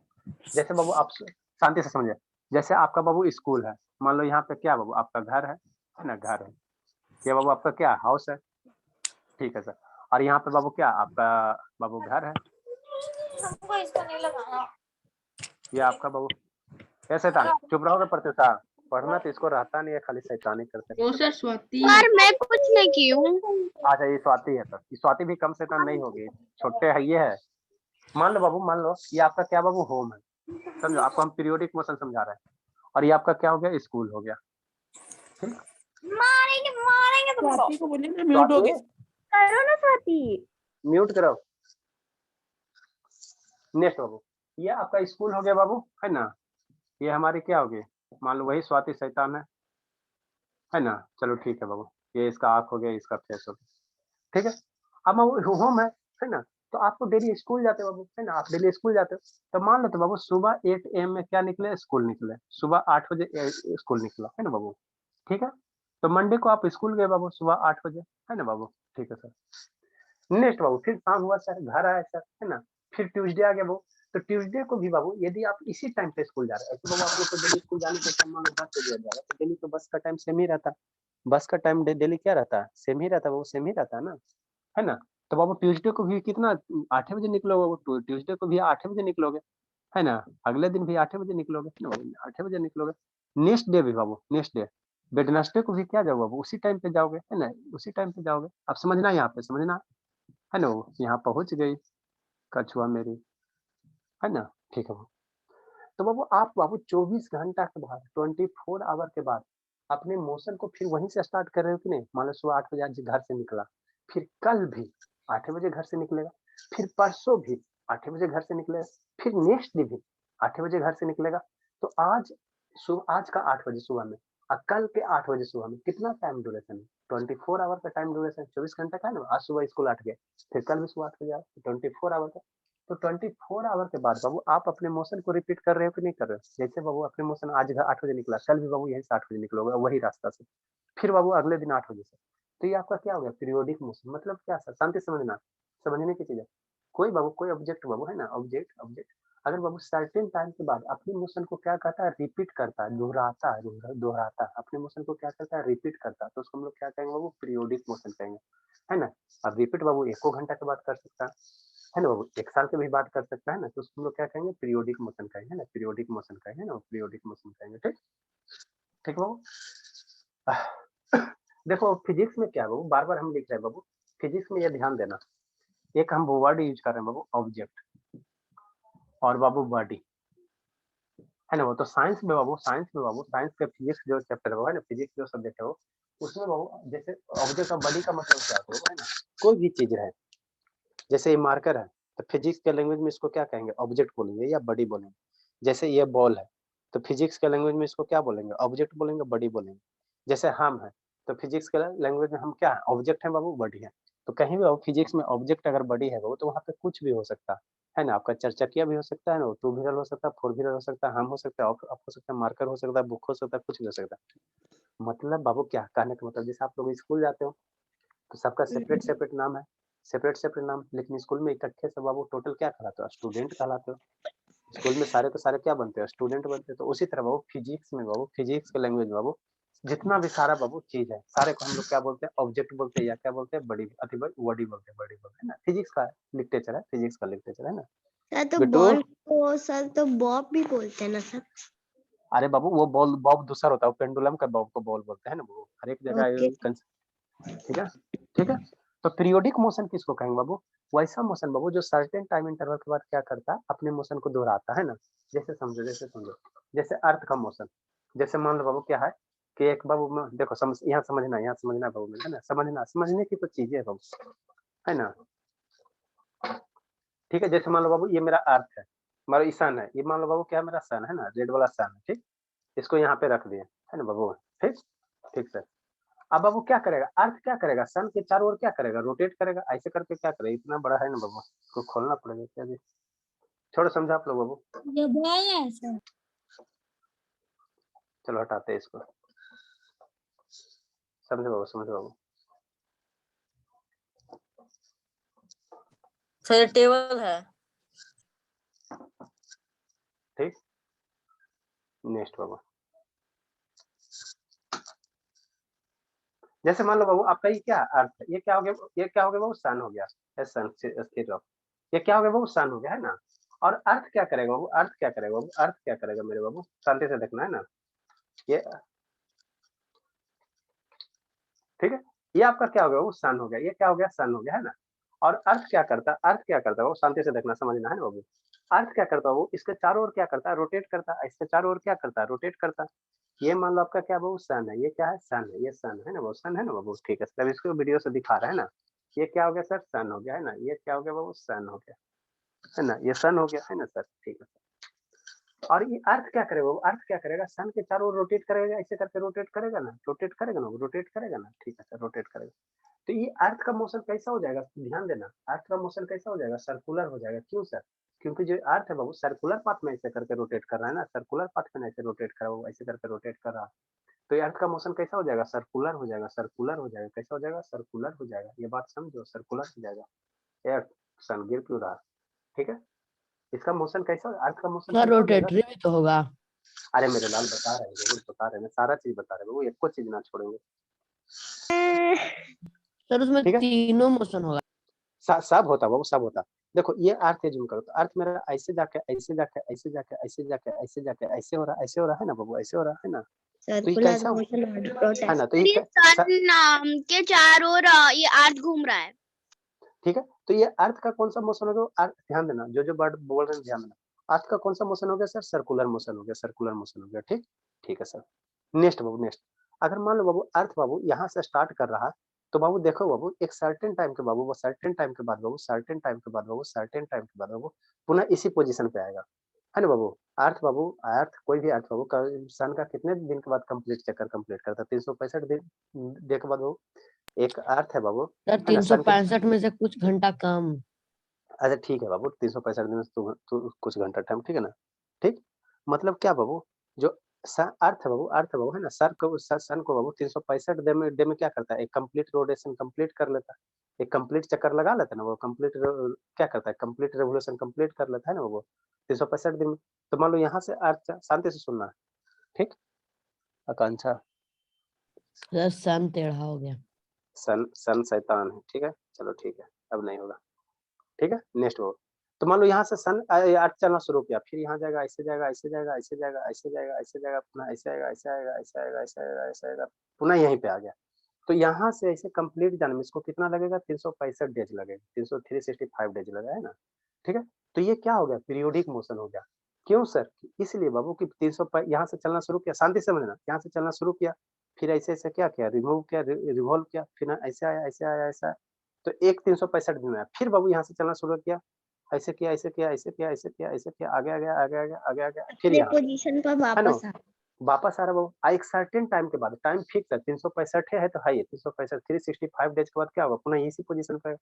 जैसे बाबू आप शांति से समझे, जैसे आपका बाबू स्कूल है, मान लो यहाँ पे क्या बाबू, आपका घर है ना, घर है, ये बाबू आपका क्या हाउस है, ठीक है सर। और यहाँ पे बाबू क्या आपका बाबू घर है, हमको इसको नहीं लगाना। ये आपका बाबू, ये शैतान चुप रहोगे प्रत्युषा, पढ़ना तो इसको रहता नहीं है, खाली शैतानी करते हैं। वो सर स्वाति सर मैं कुछ नहीं की हूँ। अच्छा ये स्वाति है सर, ये स्वाति भी कम शैतान नहीं होगी, छोटे है ये है। मान लो बाबू, मान लो ये आपका क्या बाबू, होम है, समझो, आपको हम पीरियोडिक मोशन समझा रहे हैं, और ये आपका क्या हो गया, स्कूल हो गया, ठीक। मारेंगे मारेंगे तुमको। स्वाति को बोलिए ना म्यूट हो गया। करो ना स्वाति। म्यूट करो। नेक्स्ट बाबू, ये आपका स्कूल हो गया बाबू, है ना, ये हमारी क्या होगी, मान लो वही स्वाति शैतान है ना। चलो ठीक है बाबू, ये इसका आंख हो गया, इसका फेस हो गया, ठीक है। अब बाबू होम है ना, तो आपको डेली स्कूल जाते हो बाबू, है ना, आप डेली स्कूल जाते हो, तो मान लो तो बाबू सुबह 8 AM में क्या निकले, स्कूल निकले, सुबह 8 बजे स्कूल निकला, है ना बाबू, ठीक है। तो मंडे को आप स्कूल गए बाबू सुबह 8 बजे, है ना बाबू, ठीक है सर। नेक्स्ट बाबू फिर शाम हुआ सर, घर आए सर, है ना, फिर ट्यूसडे आ गया बाबू, तो ट्यूसडे को भी बाबू यदि आप इसी टाइम पे स्कूल जा रहे हैं, तो बाबू आप लोग को डेली स्कूल जाने का टाइम मान लो 10 बजे जा रहा है, तो डेली तो बस का टाइम सेम ही रहता है, बस का टाइम डेली क्या रहता है, सेम ही रहता है बाबू, सेम ही रहता है ना, है ना। तो बाबू ट्यूसडे को भी कितना 8 बजे निकलोगे बाबू, ट्यूसडे को भी 8 बजे निकलोगे, है ना। अगले दिन भी 8 बजे निकलोगे, है ना बाबू, 8 बजे निकलोगे। नेक्स्ट डे भी बाबू, नेक्स्ट डे वेडनेसडे को भी क्या जाओगे बाबू, उसी टाइम पे जाओगे, है ना, उसी टाइम पे जाओगे। अब समझना यहाँ पे, समझना, है ना बाबू। यहाँ पहुंच गई कछुआ मेरी, है ना, ठीक है बाबू। तो बाबू आप बाबू 24 घंटा के बाद, 24 आवर के बाद अपने मोशन को फिर वहीं से स्टार्ट कर रहे हो कि नहीं। मान लो सुबह 8 बजे आज घर से निकला, फिर कल भी 8 बजे घर से निकलेगा, फिर परसों भी 8 बजे घर से निकलेगा, फिर नेक्स्ट डे भी 8 बजे घर से निकलेगा। तो आज आज का 8 बजे सुबह में और कल के 8 बजे सुबह में कितना टाइम ड्यूरेशन है? 24 आवर का टाइम ड्यूरेशन, 24 घंटा का है ना। आज सुबह स्कूल 8 गए, फिर कल भी सुबह 8 बजे आए, 24 आवर का। तो 24 आवर के बाद बाबू आप अपने मोशन को रिपीट कर रहे हो कि नहीं कर रहे हो। जैसे बाबू अपने मोशन आज 8 बजे निकला, कल भी बाबू यहीं से 8 बजे निकलोगे वही रास्ता से, फिर बाबू अगले दिन 8 बजे से। तो ये आपका क्या हो गया, पीरियोडिक मोशन। मतलब क्या सर, शांति समझना, समझने की चीज है। कोई बाबू, कोई ऑब्जेक्ट बाबू, है ना, ऑब्जेक्ट ऑब्जेक्ट अगर बाबू सर्टेन टाइम के बाद अपने मोशन को क्या करता है, रिपीट करता है, दोहराता है, दोहराता है, अपने मोशन को क्या करता है, रिपीट करता है, तो उसको हम लोग क्या कहेंगे बाबू, पीरियोडिक मोशन कहेंगे, है ना। अब रिपीट बाबू 1 घंटा के बाद कर सकता है ना बाबू, 1 साल के भी बात कर सकता है ना, तो उसको हम लोग क्या कहेंगे, पीरियोडिक मोशन कहेंगे, ना, पीरियोडिक मोशन कहेंगे ना, पीरियोडिक मोशन कहेंगे। ठीक, ठीक बाबू। देखो फिजिक्स में क्या है बाबू, बार बार हम लिख रहे हैं बाबू, फिजिक्स में ये ध्यान देना, एक हम वर्ड यूज कर रहे हैं बाबू, ऑब्जेक्ट और बाबू बॉडी, है ना। वो तो साइंस में बाबू, साइंस के फिजिक्स जो चैप्टर है ना, फिजिक्स जो सब्जेक्ट है वो, उसमें बाबू जैसे ऑब्जेक्ट और बॉडी का मतलब क्या होता है ना, कोई भी चीज है, जैसे ये मार्कर है तो फिजिक्स के लैंग्वेज में इसको क्या कहेंगे, ऑब्जेक्ट बोलेंगे या बॉडी बोलेंगे। जैसे ये बॉल है तो फिजिक्स के लैंग्वेज में इसको क्या बोलेंगे, ऑब्जेक्ट बोलेंगे, बॉडी बोलेंगे। जैसे हम है तो फिजिक्स के लैंग्वेज में हम क्या है, ऑब्जेक्ट है बाबू, बॉडी है। तो कहीं भी फिजिक्स में ऑब्जेक्ट अगर बॉडी है बाबू, तो वहाँ पे कुछ भी हो सकता है ना। आपका चरचकिया भी हो सकता है ना, 2 व्हीलर हो सकता है, 4 व्हीलर हो सकता है, हम हो सकता है, आप हो सकता है, मार्कर हो सकता है, बुक हो सकता है, कुछ भी हो सकता है। मतलब बाबू क्या कहने का मतलब, जैसे आप लोग स्कूल जाते हो तो सबका सेपरेट सेपरेट नाम है, सेपरेट सेपरेट नाम, लेकिन स्कूल में इकट्ठे से बाबू टोटल क्या कहलाते हो, स्टूडेंट कहलाते हो। स्कूल में सारे के सारे क्या बनते हैं, स्टूडेंट बनते हैं। तो उसी तरह बाबू फिजिक्स में बाबू, फिजिक्स के लैंग्वेज में बाबू जितना भी सारा बाबू चीज है, सारे को हम लोग क्या बोलते हैं, ऑब्जेक्ट बोलते हैं, या क्या बोलते हैं, बड़ी बॉडी बोलते हैं, बॉडी बोलते हैं ना। फिजिक्स का लिटरेचर है, फिजिक्स का लिटरेचर है ना। सर तो बिट्टू, बॉल को सर तो बॉब भी बोलते हैं ना सर। अरे बाबू वो बॉल, बॉब दूसरा होता है, पेंडुलम का बॉब को बॉल बोलते हैं ना बाबू, हर एक जगह। ओके ठीक है, ठीक है। तो पीरियोडिक मोशन किसको कहेंगे बाबू, वैसा मोशन बाबू जो सर्टेन टाइम इंटरवल के बाद क्या करता है, अपने मोशन को दोहराता है ना। जैसे समझो, जैसे समझो, जैसे अर्थ का मोशन, जैसे मान लो बाबू क्या है कि एक बाबू देखो, यहाँ समझना, यहाँ समझना बाबू, है ना, समझना, समझने की तो चीजें है बाबू, है ना। ठीक है, जैसे मान लो बाबू ये मेरा अर्थ है, मेरा सन है, ये मान लो बाबू क्या मेरा सन है ना, रेड वाला सन है, ठीक। इसको यहाँ पे रख दिया, है ना बाबू, ठीक, ठीक सर। अब बाबू क्या करेगा, अर्थ क्या करेगा, सन के चारों ओर क्या करेगा, रोटेट करेगा, ऐसे करके क्या करेगा, इतना बड़ा है ना बाबू, इसको खोलना पड़ेगा क्या जी। छोड़ो, समझा आप लोग बाबू, ये बॉल है सर। चलो हटाते हैं इसको, समझो बाबू, समझो बाबू। सर टेबल है। ठीक, नेक्स्ट बाबू, जैसे मान लो बाबू आपका ये क्या अर्थ है, ये क्या हो गया, ये क्या हो गया बाबू, सन हो गया, सन स्थिर हो, ये क्या हो गया बाबू, सन हो गया, है ना। और अर्थ क्या करेगा बाबू, अर्थ क्या करेगा बाबू, अर्थ क्या करेगा मेरे बाबू, शांति से देखना है ना, ये ठीक है, ये आपका क्या हो गया बाबू, सन हो गया, ये क्या हो गया, सन हो गया, है ना। और अर्थ क्या करता है, अर्थ क्या करता है बाबू, शांति से देखना, समझना है ना बाबू। अर्थ क्या करता है वो, इसके चारों ओर क्या करता है, रोटेट करता है, इसके चारों ओर क्या करता है, रोटेट करता है। ये मान लो आपका क्या बाबू, सन है, ये क्या है, सन है, ये सन है ना बाबू, सन है ना बाबू, ठीक है। सब इसको वीडियो से दिखा रहा है ना, ये क्या हो गया सर, सन हो गया, है ना, ये क्या हो गया बाबू, सन हो गया, है ना, ये सन हो गया, है ना सर, ठीक है। और ये अर्थ क्या करेगा, अर्थ क्या करेगा, सन के चारों ओर रोटेट करेगा, ऐसे करके रोटेट करेगा ना, रोटेट करेगा ना, रोटेट करेगा ना, ठीक है सर, रोटेट करेगा। तो ये अर्थ का मोशन कैसा हो जाएगा, ध्यान देना, अर्थ का मोशन कैसा हो जाएगा, सर्कुलर हो जाएगा। क्यों सर, क्योंकि जो अर्थ है बाबू सर्कुलर पाथ में ऐसे करके रोटेट कर रहा है ना, सर्कुलर पाथ में ऐसे रोटेट कर रहा है, ऐसे करके रोटेट कर रहा है। तो ये अर्थ का मोशन कैसा हो जाएगा, सर्कुलर हो जाएगा, सर्कुलर हो जाएगा, कैसा हो जाएगा, सर्कुलर हो जाएगा। ये बात समझो, सर्कुलर हो जाएगा। अर्थ सन गिर क्यों रहा, ठीक है। इसका मोशन कैसा, अर्थ का मोशन सर कैसा हो जाएगा। रोटेटरी भी तो होगा। अरे मेरे लाल बता रहे हैं, जरूर बता रहे हैं, सारा चीज बता रहे हैं, वो एक को चीज ना छोड़ेंगे, सर उसमें ठीक है। तीनों मोशन होगा। सब होता बाबू, सब होता। देखो ये अर्थ जूम करो तो अर्थ मेरा ऐसे जाके ऐसे जाके ऐसे जाके ऐसे जाके ऐसे जाके ऐसे हो रहा है ना बाबू, ऐसे हो रहा है ना, तो ये सर्कुलर कैसा मोशन और रोटेशन है ना, तो ये सन के चारों ओर ये अर्थ घूम रहा है। ठीक है, तो ये अर्थ का कौन सा मोशन हो गया, अर्थ ध्यान देना, जो वर्ड बोल रहे हैं ध्यान देना, अर्थ का कौन सा मोशन हो गया सर, सर्कुलर मोशन हो गया, सर्कुलर मोशन हो गया। ठीक, ठीक है सर। नेक्स्ट बाबू, नेक्स्ट अगर मान लो बाबू अर्थ बाबू यहाँ से स्टार्ट कर रहा है, तो बाबू देखो बाबू एक सर्टेन टाइम के बाबू, वो सर्टेन टाइम के बाद बाबू, सर्टेन टाइम के बाद बाबू, सर्टेन टाइम के बाद बाबू पुनः इसी पोजीशन पे आएगा, है ना बाबू। अर्थ बाबू, अर्थ कोई भी अर्थ बाबू सन का कितने दिन के बाद कंप्लीट चक्कर कंप्लीट करता है, 365 दिन के बाद बाबू। एक अर्थ है बाबू, सर है ना, सन के 365 में से कुछ घंटा कम। अच्छा ठीक है बाबू, 365 दिन में तू कुछ घंटा टाइम, ठीक है ना। ठीक, मतलब क्या बाबू, जो अर्थ है बाबू, अर्थ है बाबू, है ना, सन को बाबू 365 डे में क्या करता है, एक कंप्लीट रोटेशन कंप्लीट कर लेता है, एक कंप्लीट चक्कर लगा लेता है ना वो, कंप्लीट क्या करता है, कंप्लीट रेवोल्यूशन कंप्लीट कर लेता है ना वो 365 दिन में। तो मान लो यहाँ से अर्थ, शांति से सुनना, ठीक आकांक्षा, सर सन टेढ़ा हो गया। सन सन शैतान है, ठीक है, चलो ठीक है, अब नहीं होगा, ठीक है। नेक्स्ट वो, तो मान लो यहाँ से सन अर्थ चलना शुरू किया, फिर यहाँ जाएगा, ऐसे जाएगा, ऐसे जाएगा, ऐसे जाएगा, ऐसे जाएगा, ऐसे जाएगा, पुनः ऐसे आएगा, ऐसे आएगा, ऐसे आएगा, ऐसे आएगा, ऐसे आएगा, पुनः यहीं पे आ गया। तो यहाँ से ऐसे कंप्लीट जाने में इसको कितना लगेगा, 365 डेज लगेगा, 365 डेज लगा है ना, ठीक है। तो ये क्या हो गया, पीरियोडिक मोशन हो गया। क्यों सर, इसलिए बाबू कि 300 यहाँ से चलना शुरू किया, शांति से समझना, यहाँ से चलना शुरू किया, फिर ऐसे ऐसे क्या किया, रिमूव किया, रिवॉल्व किया, फिर ऐसे आया, ऐसे आया, ऐसा आया, तो एक 365 दिन में आया, फिर बाबू यहाँ से चलना शुरू किया, ऐसे किया, ऐसे किया, ऐसे किया, ऐसे किया, ऐसे किया, आगे आ गया, आगे आ गया, आगे आ गया, फिर यहाँ पोजीशन पर है ना, वापस आ वापस आ रहा बाबू। एक सर्टेन टाइम के बाद, टाइम फिक्स है 365 है तो है ये 365, 365 डेज के बाद क्या होगा, पुनः इसी पोजीशन पे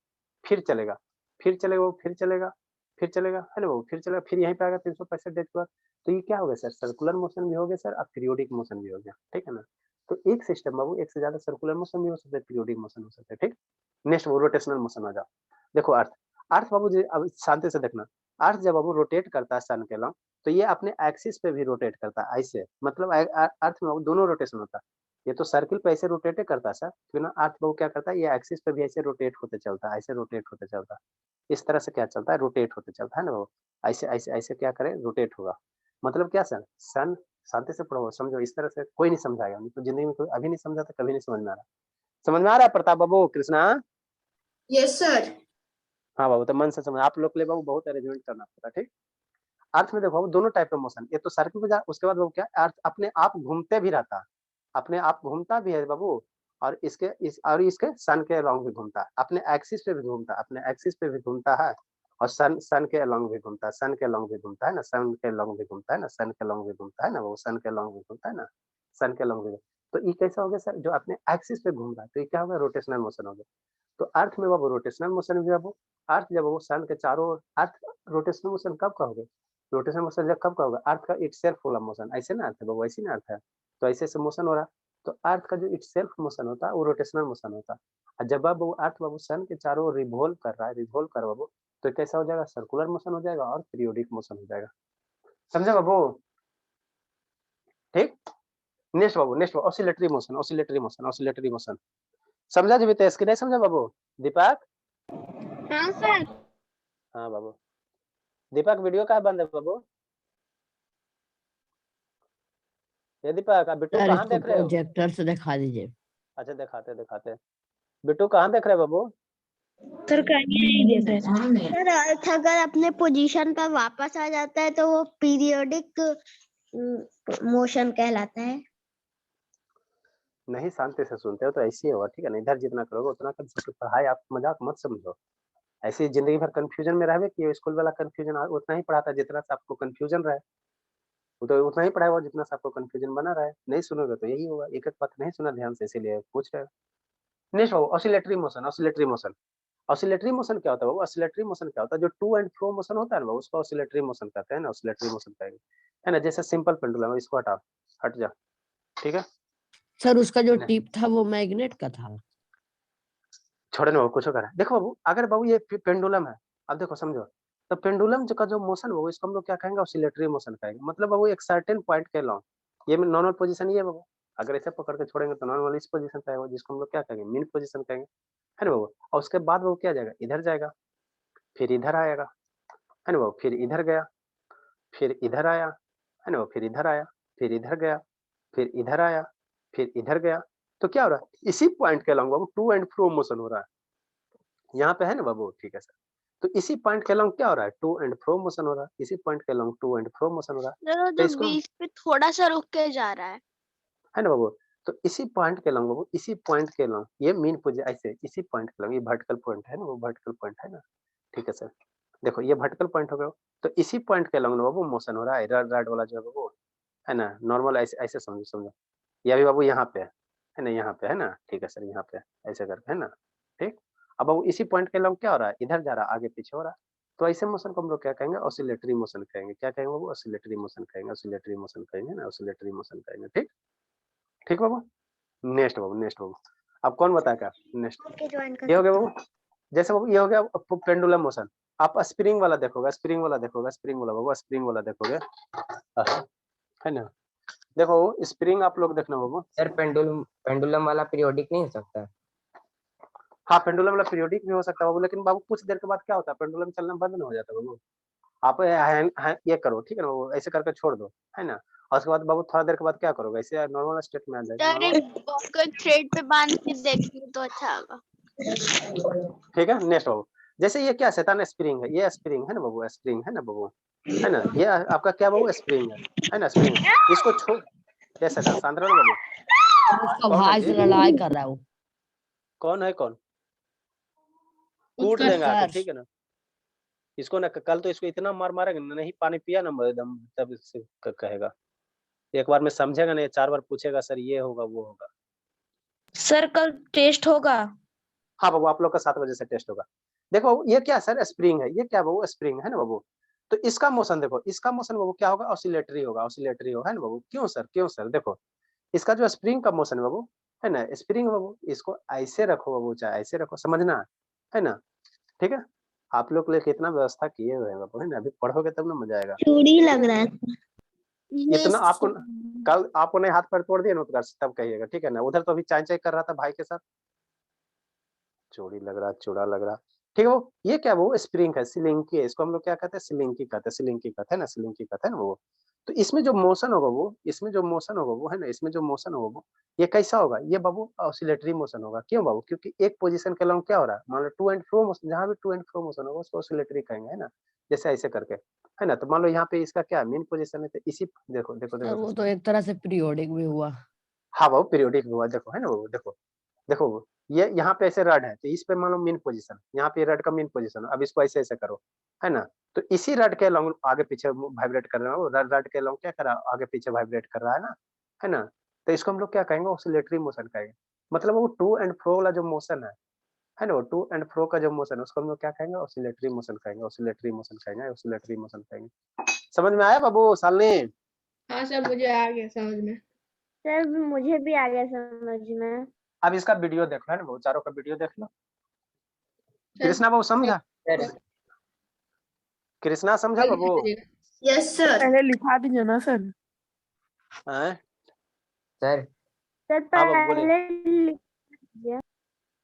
फिर चलेगा, फिर चलेगा वो, फिर चलेगा, फिर चलेगा, है ना वो, फिर चलेगा, फिर यहीं पे आएगा 365 डेज के बाद। तो ये क्या हो गया सर, सर्कुलर मोशन भी हो गया सर, और पीरियोडिक मोशन भी हो गया, ठीक है ना। तो एक सिस्टम बाबू, एक से ज्यादा सर्कुलर मोशन भी हो सकता है, पीरियोडिक मोशन हो सकता है, ठीक। नेक्स्ट वो रोटेशनल मोशन हो जाओ। देखो अर्थ, अर्थ बाबू जी अब शांति से देखना, अर्थ जब बाबू रोटेट करता है सन के अलावा, तो ये अपने एक्सिस पे भी रोटेट करता है ऐसे, मतलब अर्थ में दोनों रोटेशन होता है। ये तो सर्किल पे ऐसे रोटेट करता है सर, फिर ना अर्थ वो क्या करता है, ये एक्सिस पे भी ऐसे रोटेट होते चलता है, ऐसे रोटेट होते चलता है, इस तरह से क्या चलता है, रोटेट होते चलता है ना वो, ऐसे ऐसे ऐसे क्या करे, रोटेट होगा। मतलब क्या सर, सन, शांति से पढ़ो समझो, इस तरह से कोई नहीं समझाएगा, नहीं तो जिंदगी में कोई अभी नहीं समझा तो कभी नहीं समझ में आ रहा। समझ में आ रहा है प्रताप बाबू, कृष्णा? Yes sir. हाँ बाबू, तो मन से समझ, आप लोग के लिए बाबू बहुत अरेंजमेंट करना पड़ता है, ठीक। अर्थ में देखो बाबू दोनों टाइप का मोशन, एक तो सर्किल पे जा, उसके बाद वो क्या, अर्थ अपने आप घूमते भी रहता है, अपने आप घूमता भी है बाबू, और इसके सन के अलोंग भी घूमता है, अपने एक्सिस पे भी घूमता है, अपने एक्सिस पे भी घूमता है, और सन सन के अलोंग भी घूमता है, सन के अलोंग भी घूमता है ना, सन के अलोंग भी घूमता है ना, सन के अलोंग भी घूमता है ना, वो सन के अलोंग भी घूमता है ना, सन के अलोंग भी। तो ये कैसा हो गया सर, जो अपने एक्सिस पे घूम रहा है, तो ये क्या हो गया, रोटेशनल मोशन हो गया। तो अर्थ में बाबू रोटेशनल मोशन भी बाबू, अर्थ जब वो सन के चारों ओर, अर्थ रोटेशनल मोशन कब का होगा, रोटेशन मोशन जब कब का होगा, अर्थ का इटसेल्फ वाला मोशन, ऐसे ना अर्थ है बाबू, ऐसे ना अर्थ है, तो ऐसे से मोशन हो रहा है, तो अर्थ का जो इटसेल्फ मोशन होता है वो रोटेशनल मोशन होता है। और जब बाबू अर्थ बाबू सन के चारों ओर रिवॉल्व कर रहा है, रिवॉल्व कर बाबू, तो कैसा हो जाएगा, सर्कुलर मोशन हो जाएगा और पीरियोडिक मोशन हो जाएगा। समझे बाबू, ठीक। नेक्स्ट बाबू, next oscillatory motion, oscillatory motion, oscillatory motion समझा जी, तेज की नहीं समझा बाबू, दीपक? हाँ सर। हाँ बाबू, दीपक वीडियो कहाँ बंद है बाबू? ये दीपक, आप बिट्टू सर कहाँ इसको देख रहे हो? प्रोजेक्टर से दिखा दीजिए। अच्छा दिखाते दिखाते, बिट्टू कहाँ देख रहे हो बाबू? सर कहीं नहीं देख रहे। सर अर्थ अगर अपने पोजीशन पर वापस आ जाता है तो वो पीरियोडिक मोशन कहलाता है। नहीं, शांति से सुनते हो तो ऐसे ही होगा, ठीक है ना, इधर जितना करोगे उतना कर सकते, पढ़ाई आप मजाक मत समझो, ऐसे जिंदगी भर कंफ्यूजन में रहे कि स्कूल वाला कंफ्यूजन उतना ही पढ़ाता जितना से आपको कंफ्यूजन रहे, वो तो उतना ही पढ़ाएगा जितना से आपको कंफ्यूजन बना रहे, नहीं सुनोगे तो यही होगा, एक एक बात नहीं सुना ध्यान से, इसीलिए पूछ रहे हो। नेक्स्ट हो oscillatory motion, oscillatory motion, oscillatory motion क्या होता है बाबू, ऑसिलेटरी मोशन क्या होता है, जो टू एंड फ्रो मोशन होता है ना उसको ऑसिलेटरी मोशन कहते हैं ना, ऑसिलेटरी मोशन कहेंगे, है ना, जैसे सिंपल पेंडुलम है, इसको हटाओ, हट जा, ठीक है। सर उसका जो नहीं, टिप था वो मैग्नेट का था। छोड़े ना, कुछ करा, देखो बाबू, अगर बाबू ये पेंडुलम है, अब देखो समझो, तो पेंडुलम का जो मोशन है इसको हम लोग क्या कहेंगे, ऑसिलेटरी मोशन कहेंगे, मतलब बाबू एक सर्टेन पॉइंट के अलोंग, ये नॉर्मल पोजीशन ये है बाबू, अगर ऐसे पकड़ के छोड़ेंगे तो नॉर्मल इस पोजीशन पे आएगा, जिसको हम लोग क्या कहेंगे, मीन पोजीशन कहेंगे, है ना बाबू, और उसके बाद वो क्या जाएगा, इधर जाएगा, फिर इधर आएगा, है ना बाबू, फिर इधर गया, फिर इधर आया, है ना, फिर इधर आया, फिर इधर गया, फिर इधर आया, फिर इधर गया। तो क्या हो रहा है, इसी पॉइंट के अलॉन्ग बाबू टू एंड फ्रो मोशन हो रहा है, यहाँ पे है ना बाबू, ठीक है सर। तो इसी पॉइंट के अलॉन्ग क्या हो रहा है, टू एंड फ्रो मोशन हो रहा है, इसी पॉइंट के along to and fro motion हो रहा है, तो तो जो इसको बीच पे थोड़ा सा रुक के जा रहा है ना बाबू। तो इसी पॉइंट के अलॉन्ग बाबू, इसी पॉइंट के अलॉन्ग ये मीन पोजीशन, ऐसे इसी पॉइंट के अलॉन्ग, ये वर्टिकल पॉइंट है ना, वो वर्टिकल पॉइंट है ना, ठीक है सर। देखो ये वर्टिकल पॉइंट हो गया, तो इसी पॉइंट के अलॉन्ग बाबू मोशन हो रहा है, रेड वाला जो है बाबू, है ना, नॉर्मल ऐसे ऐसे समझो समझो, ये अभी बाबू यहाँ पे है ना, यहाँ पे है ना, ठीक है सर, यहाँ पे ऐसे करके है ना, ठीक। अब बाबू इसी पॉइंट के अलॉन्ग क्या हो रहा है, इधर जा रहा है, आगे पीछे हो रहा है, तो ऐसे मोशन को हम लोग क्या कहेंगे, ऑसिलेटरी मोशन कहेंगे। क्या कहेंगे बाबू, ऑसिलेटरी मोशन कहेंगे, ऑसिलेटरी मोशन कहेंगे ना, ऑसिलेटरी मोशन कहेंगे, ठीक। ठीक बाबू, नेक्स्ट बाबू, नेक्स्ट बाबू, अब कौन बताएगा नेक्स्ट, है। ज्वाइन कर ये हो गया सकते बाबू। जैसे बाबू ये हो गया पेंडुलम मोशन, आप स्प्रिंग वाला देखोगे, स्प्रिंग वाला देखोगे, स्प्रिंग वाला बाबू, स्प्रिंग वाला देखोगे, है ना। देखो स्प्रिंग आप लोग देखना बाबू, सर पेंडुलम पेंडुलम वाला पीरियोडिक नहीं हो सकता? हाँ पेंडुलम वाला पीरियोडिक भी हो सकता है बाबू, लेकिन बाबू कुछ देर के बाद क्या होता है, पेंडुलम चलना बंद ना हो जाता है बाबू। आप ये करो, ठीक है ना बाबू, ऐसे करके छोड़ दो, है ना, और उसके बाद बाबू थोड़ा देर के बाद क्या करोगे, ऐसे नॉर्मल स्टेट में आ जाएगा, डायरेक्ट को थ्रेड पे बांध के देखेंगे तो अच्छा होगा। ठीक है। नेक्स्ट बाबू, जैसे ये क्या शैतान स्प्रिंग है, ये स्प्रिंग है ना बाबू, स्प्रिंग है ना बाबू, है ना, ये आपका क्या बाबू, स्प्रिंग है ना, स्प्रिंग, इसको छोड़, ये शैतान शांत रहो बाबू, उसका कौन है भाई जी, से लड़ाई कर रहा है वो। कौन है, कौन कूट उत्कर्ष देंगे आके, सर ठीक है ना, इसको ना कल तो इसको इतना मार मारेंगे ना, नहीं पानी पिया ना एकदम, तब इससे कहेगा, एक बार में समझेगा नहीं, 4 बार पूछेगा सर ये होगा वो होगा। सर कल टेस्ट होगा। हाँ बाबू, आप लोग का 7 बजे से टेस्ट होगा। देखो बाबू, ये क्या सर, स्प्रिंग है, ये क्या बाबू, स्प्रिंग है ना बाबू, तो इसका मोशन देखो, इसका मोशन बाबू क्या होगा, ऑसिलेटरी होगा, ऑसिलेटरी होगा, है ना बाबू। क्यों सर, क्यों सर, देखो इसका जो स्प्रिंग का मोशन है बाबू, है ना, स्प्रिंग बाबू, इसको ऐसे रखो बाबू, चाहे ऐसे रखो, समझना है ना, ठीक है। आप लोग के लिए कितना व्यवस्था किए हुए हैं बाबू, है ना, अभी पढ़ोगे तब ना मजा आएगा। चूड़ी लग रहा है। इतना आपको कल आपको नहीं हाथ पैर तोड़ दिए ना उत्कर्ष, तब कहिएगा, ठीक है ना। उधर तो अभी चाय चाय कर रहा था भाई के साथ, चोरी लग रहा, चूड़ा लग रहा, ठीक है वो। ये क्या वो स्प्रिंग है, सिलिंकी है, इसको हम लोग क्या कहते हैं, सिलिंकी कहते हैं, सिलिंकी कहते हैं ना, सिलिंकी कहते हैं ना वो। तो इसमें जो मोशन होगा वो, इसमें जो मोशन होगा वो, है ना, इसमें जो मोशन होगा वो, ये कैसा होगा, ये बाबू ऑसिलेटरी मोशन होगा। क्यों बाबू, क्योंकि एक पोजीशन के अलॉन्ग क्या हो रहा है, मान लो टू एंड फ्रो मोशन, जहाँ भी टू एंड फ्रो मोशन होगा उसको ऑसिलेटरी कहेंगे, है ना, जैसे ऐसे करके, है ना। तो मान लो यहाँ पे इसका क्या मेन पोजीशन है, तो इसी देखो देखो सर देखो, वो तो एक तरह से पीरियोडिक भी हुआ। हाँ बाबू पीरियोडिक हुआ, देखो है ना बाबू, देखो देखो वो, ये यहाँ पे ऐसे रड है, तो इस पे मान लो मेन पोजीशन, यहाँ पे रड का मेन पोजीशन है, अब इसको ऐसे ऐसे करो, है ना, तो इसी रड के अलॉन्ग आगे पीछे वाइब्रेट कर रहा है वो, रड के अलॉन्ग क्या कर रहा है, आगे पीछे वाइब्रेट कर रहा है ना, तो इसको हम लोग क्या कहेंगे, ऑसिलेटरी मोशन कहेंगे। मतलब वो टू एंड फ्रो वाला जो मोशन है ना, वो टू एंड फ्रो का जो मोशन है उसको हम लोग क्या कहेंगे, ऑसिलेटरी मोशन कहेंगे, ऑसिलेटरी मोशन कहेंगे, ऑसिलेटरी मोशन कहेंगे। समझ में आया बाबू सालनी? हाँ सर मुझे आ गया समझ में। सर मुझे भी आ गया समझ में। अब इसका वीडियो देख लो, है ना बाबू, चारों का वीडियो देख लो। सर कृष्णा बाबू समझा, सर कृष्णा समझा कल बाबू? दीजिएगा। Yes sir. पहले लिखा दीजिए ना सर। हैं? सर सर हाँ बाबू बोलिए। पहले लिख दीजिए।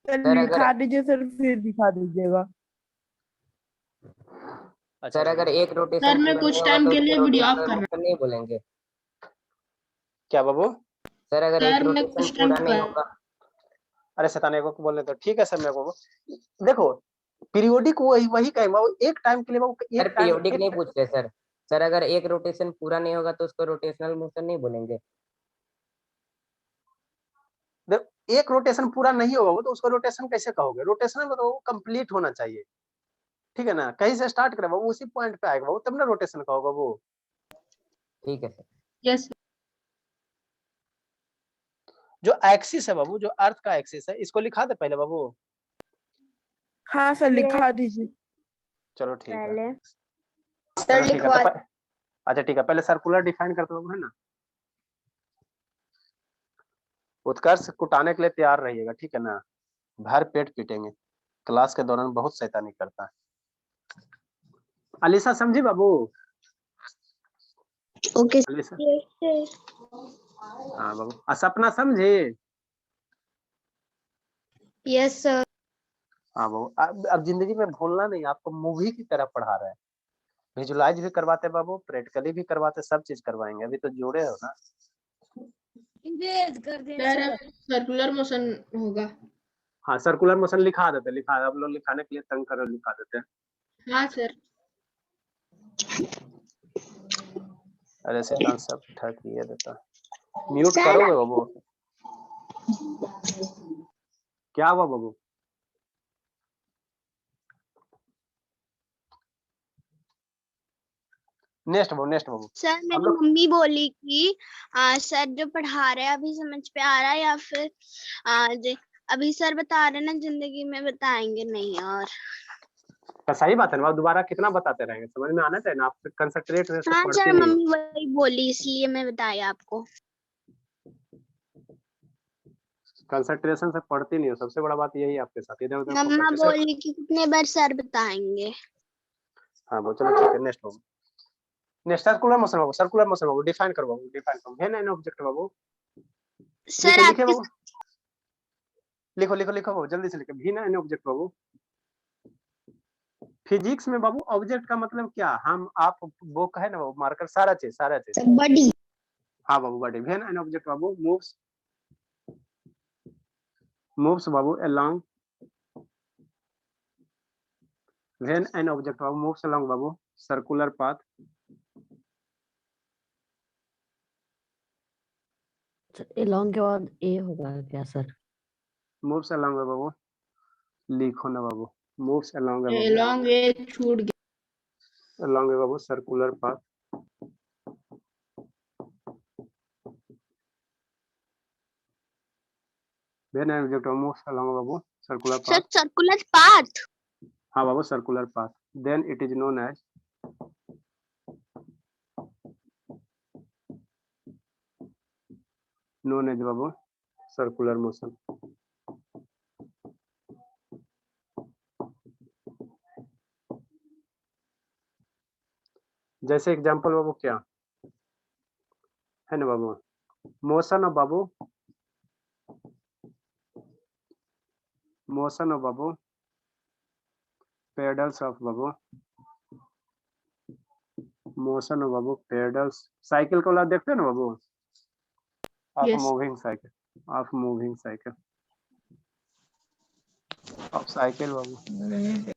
सर सर लिखा दीजिए सर, फिर दिखा दीजिएगा। अच्छा सर अगर एक रोटेशन सर मैं पूरा कुछ नहीं होगा टाइम तो के लिए उसको वीडियो ऑफ रोटेशनल कर रहा मोशन नहीं बोलेंगे? क्या बाबू? सर अगर हूँ। एक सर मैं रोटेशन कुछ टाइम पूरा नहीं होगा, अरे शैतान को बोलने तो ठीक है सर, मेरे को देखो पीरियोडिक वही वही कहेंगे बाबू, एक टाइम के लिए बाबू, सर एक टाइम पीरियोडिक नहीं पूछ रहे सर। सर अगर एक रोटेशन पूरा नहीं होगा तो उसको रोटेशनल मोशन नहीं बोलेंगे? एक रोटेशन पूरा नहीं होगा तो उसको रोटेशन कैसे कहोगे, रोटेशन मतलब वो कंप्लीट होना चाहिए, ठीक है ना, कहीं से स्टार्ट करे बाबू उसी पॉइंट पे आएगा बाबू, तब ना रोटेशन कहोगे वो। ठीक है सर। यस जो एक्सिस है बाबू, जो अर्थ का एक्सिस है, इसको लिखा दे पहले बाबू। हाँ सर लिखा दीजिए। चलो ठीक है, पहले चलो ठीक है तो अच्छा ठीक है, पहले सर्कुलर डिफाइन करते बाबू, है ना। उत्कर्ष कुटाने के लिए तैयार रहिएगा, ठीक है ना, भर पेट पीटेंगे, क्लास के दौरान बहुत शैतानी करता है। अलीसा समझी बाबू? ओके अलीसा, हाँ बाबू। सपना समझे? Yes sir. हाँ बाबू, अब जिंदगी में भूलना नहीं, आपको मूवी की तरह पढ़ा रहे हैं। विजुलाइज भी करवाते हैं बाबू, प्रैक्टिकली भी करवाते, सब चीज करवाएंगे। अभी तो जोड़े हो ना। इरेज कर देना सर सर। अब सर्कुलर मोशन होगा। हाँ सर्कुलर मोशन लिखा देते, लिखा अब लोग लिखाने के लिए तंग करो, लिखा देते हैं। हाँ सर। अरे शैतान सब ठक ये देता। म्यूट करोगे बाबू? क्या हुआ बाबू? नेक्स्ट बाबू। सर मेरी मम्मी बोली कि सर जो पढ़ा रहे हैं अभी समझ पे आ रहा है या फिर अभी सर बता रहे ना जिंदगी में बताएंगे नहीं। और तो सही बात है ना, दोबारा कितना बताते रहेंगे, समझ में आना चाहिए ना, आप कंसंट्रेट से हाँ पढ़ते सर नहीं हो। मम्मी वही बोली इसलिए मैं बताया आपको। कंसंट्रेशन से पढ़ती नहीं हो, सबसे बड़ा बात यही है आपके साथ, इधर उधर मम्मा फोकस। बोली कि कितने बार सर बताएंगे। हाँ वो चलो ठीक है। नेक्स्ट बाबू, नेक्स्ट सर्कुलर मोशन बाबू डिफाइन करो बाबू, डिफाइन करो। When an object Babu, sir लिखे आपके बाबू, लिखो बाबू, जल्दी से लिखो। When an object Babu, physics में बाबू ऑब्जेक्ट का मतलब क्या, हम आप वो कहे ना बाबू, मार्कर सारा चीज बड़ी। हाँ बाबू बॉडी। वेन एन ऑब्जेक्ट बाबू मूव्स बाबू along, when an object बाबू moves along बाबू circular path, एलोंग के बाद ए होगा क्या सर? moves along है बाबू, लिखो ना बाबू, moves along है बाबू, लॉन्ग वे छूट गया। along है बाबू circular path, when an object moves along बाबू circular sir path, circular path. हाँ बाबू circular path, then it is known as बाबू circular motion। जैसे एग्जांपल बाबू क्या है ना बाबू, मोशन ऑफ बाबू, मोशन ऑफ बाबू पेडल्स ऑफ बाबू, मोशन ऑफ बाबू पेडल्स, साइकिल को ला देखते हैं ना बाबू, of Yes. Moving cycle, of moving cycle, of cycle बाबू।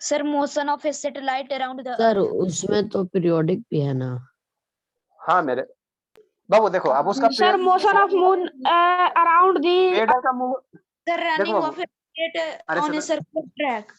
Sir motion of A satellite around the sir उसमें तो पीरियोडिक भी है ना। हाँ मेरे बाबू देखो, अब उसका sir motion of moon around the pedal का मूव, सर देखो running Babu, of A plate अरे ऑन ए सदा- सर्कुलर ट्रैक।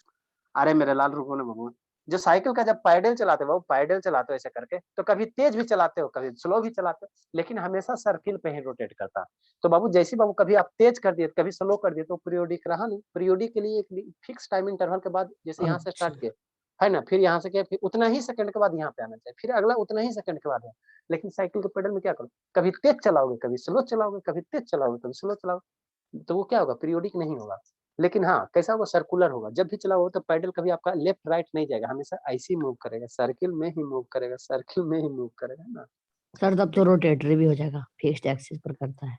अरे मेरे लाल रुको ना बाबू, जो साइकिल का जब पैडल चलाते हो बाबू, पैडल चलाते हो ऐसे करके, तो कभी तेज भी चलाते हो कभी स्लो भी चलाते हो, लेकिन हमेशा सर्किल पे ही रोटेट करता है। तो बाबू जैसे बाबू कभी आप तेज कर दिए कभी स्लो कर दिए तो पीरियोडिक रहा नहीं। पीरियोडिक के लिए एक फिक्स टाइम इंटरवल के बाद, जैसे यहाँ से स्टार्ट किए है ना, फिर यहाँ से किया, फिर उतना ही सेकंड के बाद यहाँ पे आना चाहिए, फिर अगला उतना ही सेकंड के बाद है। लेकिन साइकिल के पेडल में क्या करो, कभी तेज चलाओगे कभी स्लो चलाओगे, कभी तेज चलाओगे कभी स्लो चलाओगे, तो वो क्या होगा, पीरियोडिक नहीं होगा। लेकिन हाँ कैसा होगा, सर्कुलर होगा। जब भी चलाओ तो पैडल कभी आपका लेफ्ट राइट नहीं जाएगा, हमेशा ऐसे मूव करेगा, सर्किल में ही मूव करेगा, सर्किल में ही मूव करेगा ना। सर तब तो रोटेटरी भी हो जाएगा, फिक्स्ड एक्सिस पर करता है।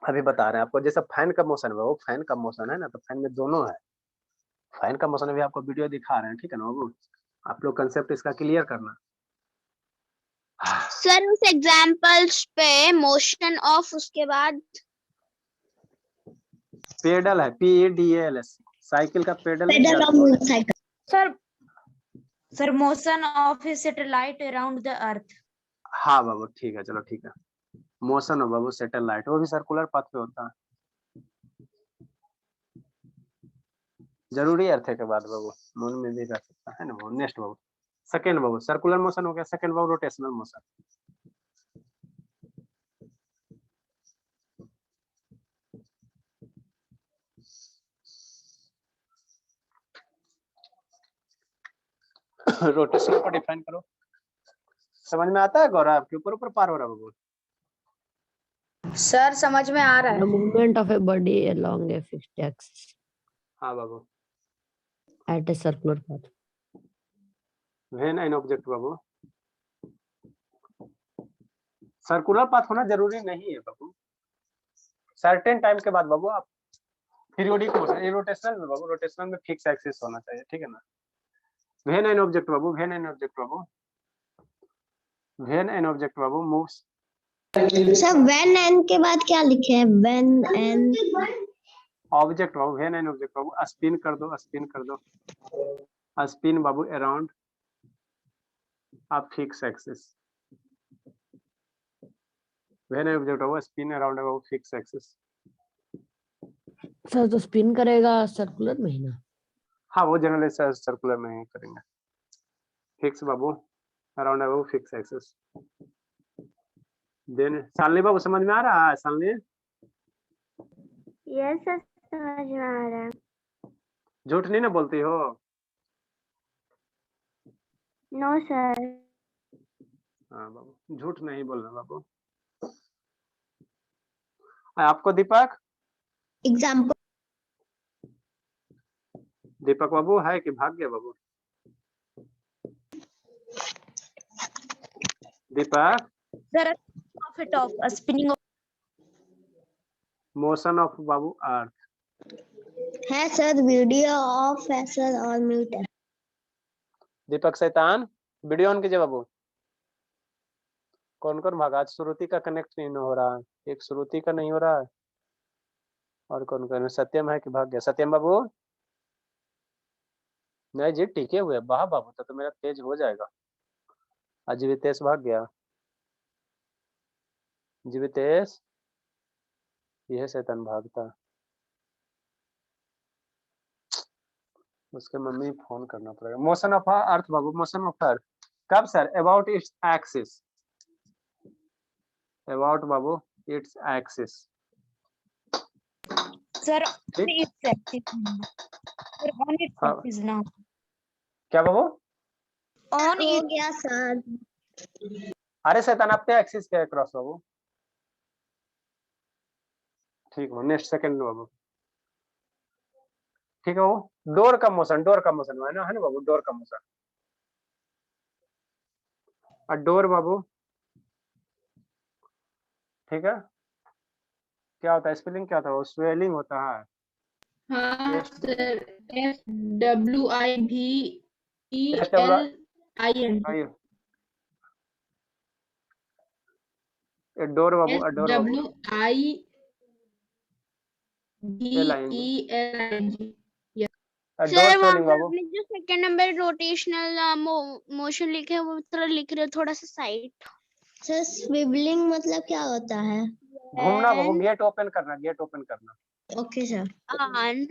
अभी बता रहे हैं आपको, जैसे फैन का मोशन है वो, फैन का मोशन है ना, तो फैन में दोनों है। फैन का मोशन अभी आपको वीडियो दिखा रहे हैं, ठीक है ना बाबू, आप लोग कंसेप्ट इसका क्लियर करना। सर उस एग्जाम्पल्स पे मोशन ऑफ उसके बाद पेडल है, PEDALS, साइकिल का पेडल है पेडल या of motorcycle. Sir motion of A satellite around the earth. हाँ बाबू ठीक है, चलो ठीक है। मोशन हो बाबू सैटेलाइट, वो भी सर्कुलर पाथ पे होता है। जरूरी अर्थ है के बाद बाबू मून में भी रह सकता है ना बाबू। नेक्स्ट बाबू, सेकंड बाबू सर्कुलर मोशन हो गया, सेकंड बाबू रोटेशनल मोशन। रोटेशन को डिफाइन करो। समझ में आता है गौरव, आपके ऊपर ऊपर पार हो रहा है बाबू? सर समझ में आ रहा The है। movement of a body along a fixed axis हाँ बाबू। at a circular path. When an object Babu, circular path होना जरूरी नहीं है बाबू, सर्टेन टाइम के बाद बाबू आप पीरियोडिक मोशन, ये रोटेशनल में बाबू, रोटेशनल में फिक्स एक्सिस होना चाहिए, ठीक है ना। When an object Babu, when an object Babu, when an object बाबू मूव्स, सर व्हेन एन के बाद क्या लिखे हैं? When an object Babu, when an object Babu spin कर दो, स्पिन कर दो, spin Babu around a fixed axis, when an object Babu spin around a fixed axis। Sir तो स्पिन करेगा सर्कुलर में ही ना? हाँ वो जनरली सर्कुलर में ही करेंगे, फिक्स बाबू around a fix axis. Then Shalini बाबू समझ में आ रहा है? सालनी यस सर समझ में आ रहा है। झूठ नहीं ना बोलती हो? No sir. हाँ बाबू झूठ नहीं बोलना बाबू। आपको दीपक, एग्जाम्पल दीपक बाबू है कि भाग गया बाबू? Deepak, Sir, of it of a spinning of motion of बाबू अर्थ, है सर, वीडियो ऑफ है सर और म्यूट है। दीपक शैतान वीडियो ऑन कीजिए बाबू। कौन कौन भागा? आज श्रुति का कनेक्ट नहीं हो रहा है, एक श्रुति का नहीं हो रहा है, और कौन कौन? सत्यम है कि भाग गया? सत्यम बाबू नहीं जी टिके हुए, वाह बाबू तो मेरा तेज हो जाएगा। आज जीवितेश भाग गया, जीवितेश यह शैतान भागता, उसके मम्मी फोन करना पड़ेगा। मोशन ऑफ अर्थ बाबू, मोशन ऑफ अर्थ कब sir? About its axis, about बाबू its axis. sir on its axis. Sir on its हाँ। axis now. क्या बाबू? On हो its गया सर। अरे शैतान अपने एक्सिस के क्रॉस बाबू, ठीक हो। नेक्स्ट सेकंड बाबू, ठीक है बाबू। डोर का मोशन, डोर का मोशन है ना बाबू, डोर का मोशन। और डोर बाबू ठीक है, क्या होता है? स्पेलिंग क्या होता है? स्वेलिंग होता है। हाँ सर, SWIVELING, डोर बाबू, डोर बाबू SWIVELING। डोर सर वहाँ स्वेलिंग पर बाबू। आपने जो सेकंड नंबर रोटेशनल मोशन लिखे है वो तरह लिख रहे हो, थोड़ा सा साइड। सर स्विबलिंग मतलब क्या होता है? घूमना बाबू, गेट ओपन करना, गेट ओपन करना। Okay sir. On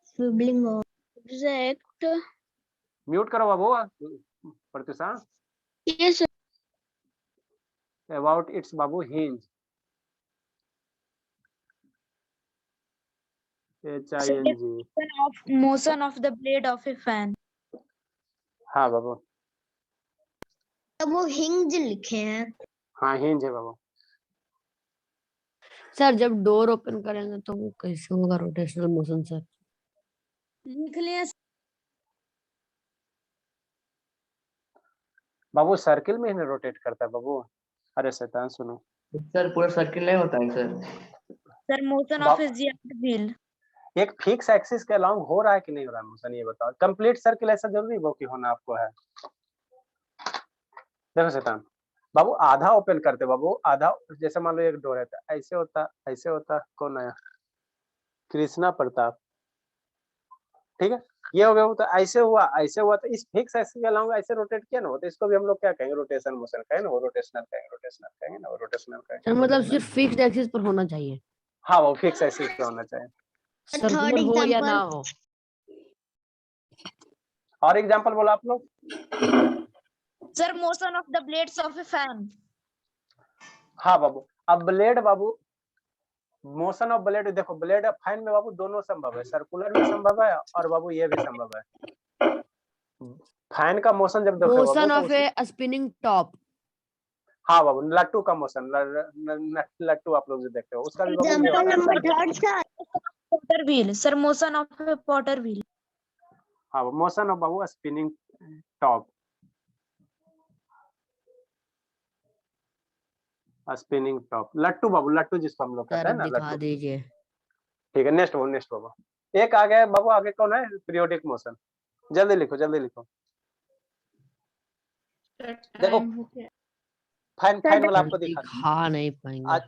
swivelling object. Mute करो बाबू Pratyusha. Yes sir. About its बाबू hinge, HING। motion of the blade of a fan. हाँ बाबू, तब वो हिंज लिखे हैं। हाँ हिंज है बाबू। सर जब डोर ओपन करेंगे तो वो कैसे होगा रोटेशनल मोशन सर? लिख लिया बाबू सर्किल में ही रोटेट करता है बाबू। अरे शैतान सुनो, सर पूरा सर्किल नहीं होता है sir. sir motion of a geometry wheel. एक फिक्स एक्सिस के अलाउंग हो रहा है कि नहीं हो रहा है मोशन, ये बताओ। कंप्लीट सर्किल ऐसा जरूरी वो कि होना आपको है? देखो शैतान बाबू, आधा ओपन करते बाबू, आधा जैसे मान लो एक डोर है, ऐसे होता, ऐसे होता। कौन आया? कृष्णा प्रताप, ठीक है। ये हो गया, तो ऐसे हुआ, ऐसे हुआ, तो इस फिक्स एक्सिस के अलाउंग ऐसे रोटेट किया ना, तो इसको भी हम लोग क्या कहेंगे? रोटेशन मोशन कहेंगे ना, वो रोटेशनल कहेंगे, रोटेशनल कहेंगे ना, वो रोटेशनल सर कहेंगे। मतलब सिर्फ फिक्स्ड एक्सिस पर होना चाहिए? हाँ वो फिक्स एक्सिस पे होना चाहिए, सर्कुलर हो या ना हो। और एग्जांपल बोला आप लोग। Sir motion of the blades of a fan. हाँ बाबू, अब blade Babu, motion of blade, देखो ब्लेड ऑफ फैन में बाबू दोनों संभव है, सर्कुलर भी संभव है और बाबू ये भी संभव है। फैन का मोशन जब देखो motion Babu of A spinning top. हाँ बाबू, लट्टू का मोशन, लट्टू आप लोग जो देखते हो उसका भी बाबू ये एग्जांपल होता है। Number third sir. Potter wheel. Sir motion of a potter wheel. हाँ motion of Babu spinning top. Spinning top, लट्टू बाबू, लट्टू जिसको हम लोग कहते सर हैं अब ना, दिखा लट्टू। दीजिए। ठीक है, नेक्स्ट बाबू, नेक्स्ट बाबू। एक आ गया बाबू, आगे कौन है? Periodic motion. जल्दी लिखो, जल्दी लिखो। देखो टाइम हो गया। फाइन फाइन वाला सर आपको दिखा। दिखा नहीं पाएंगे।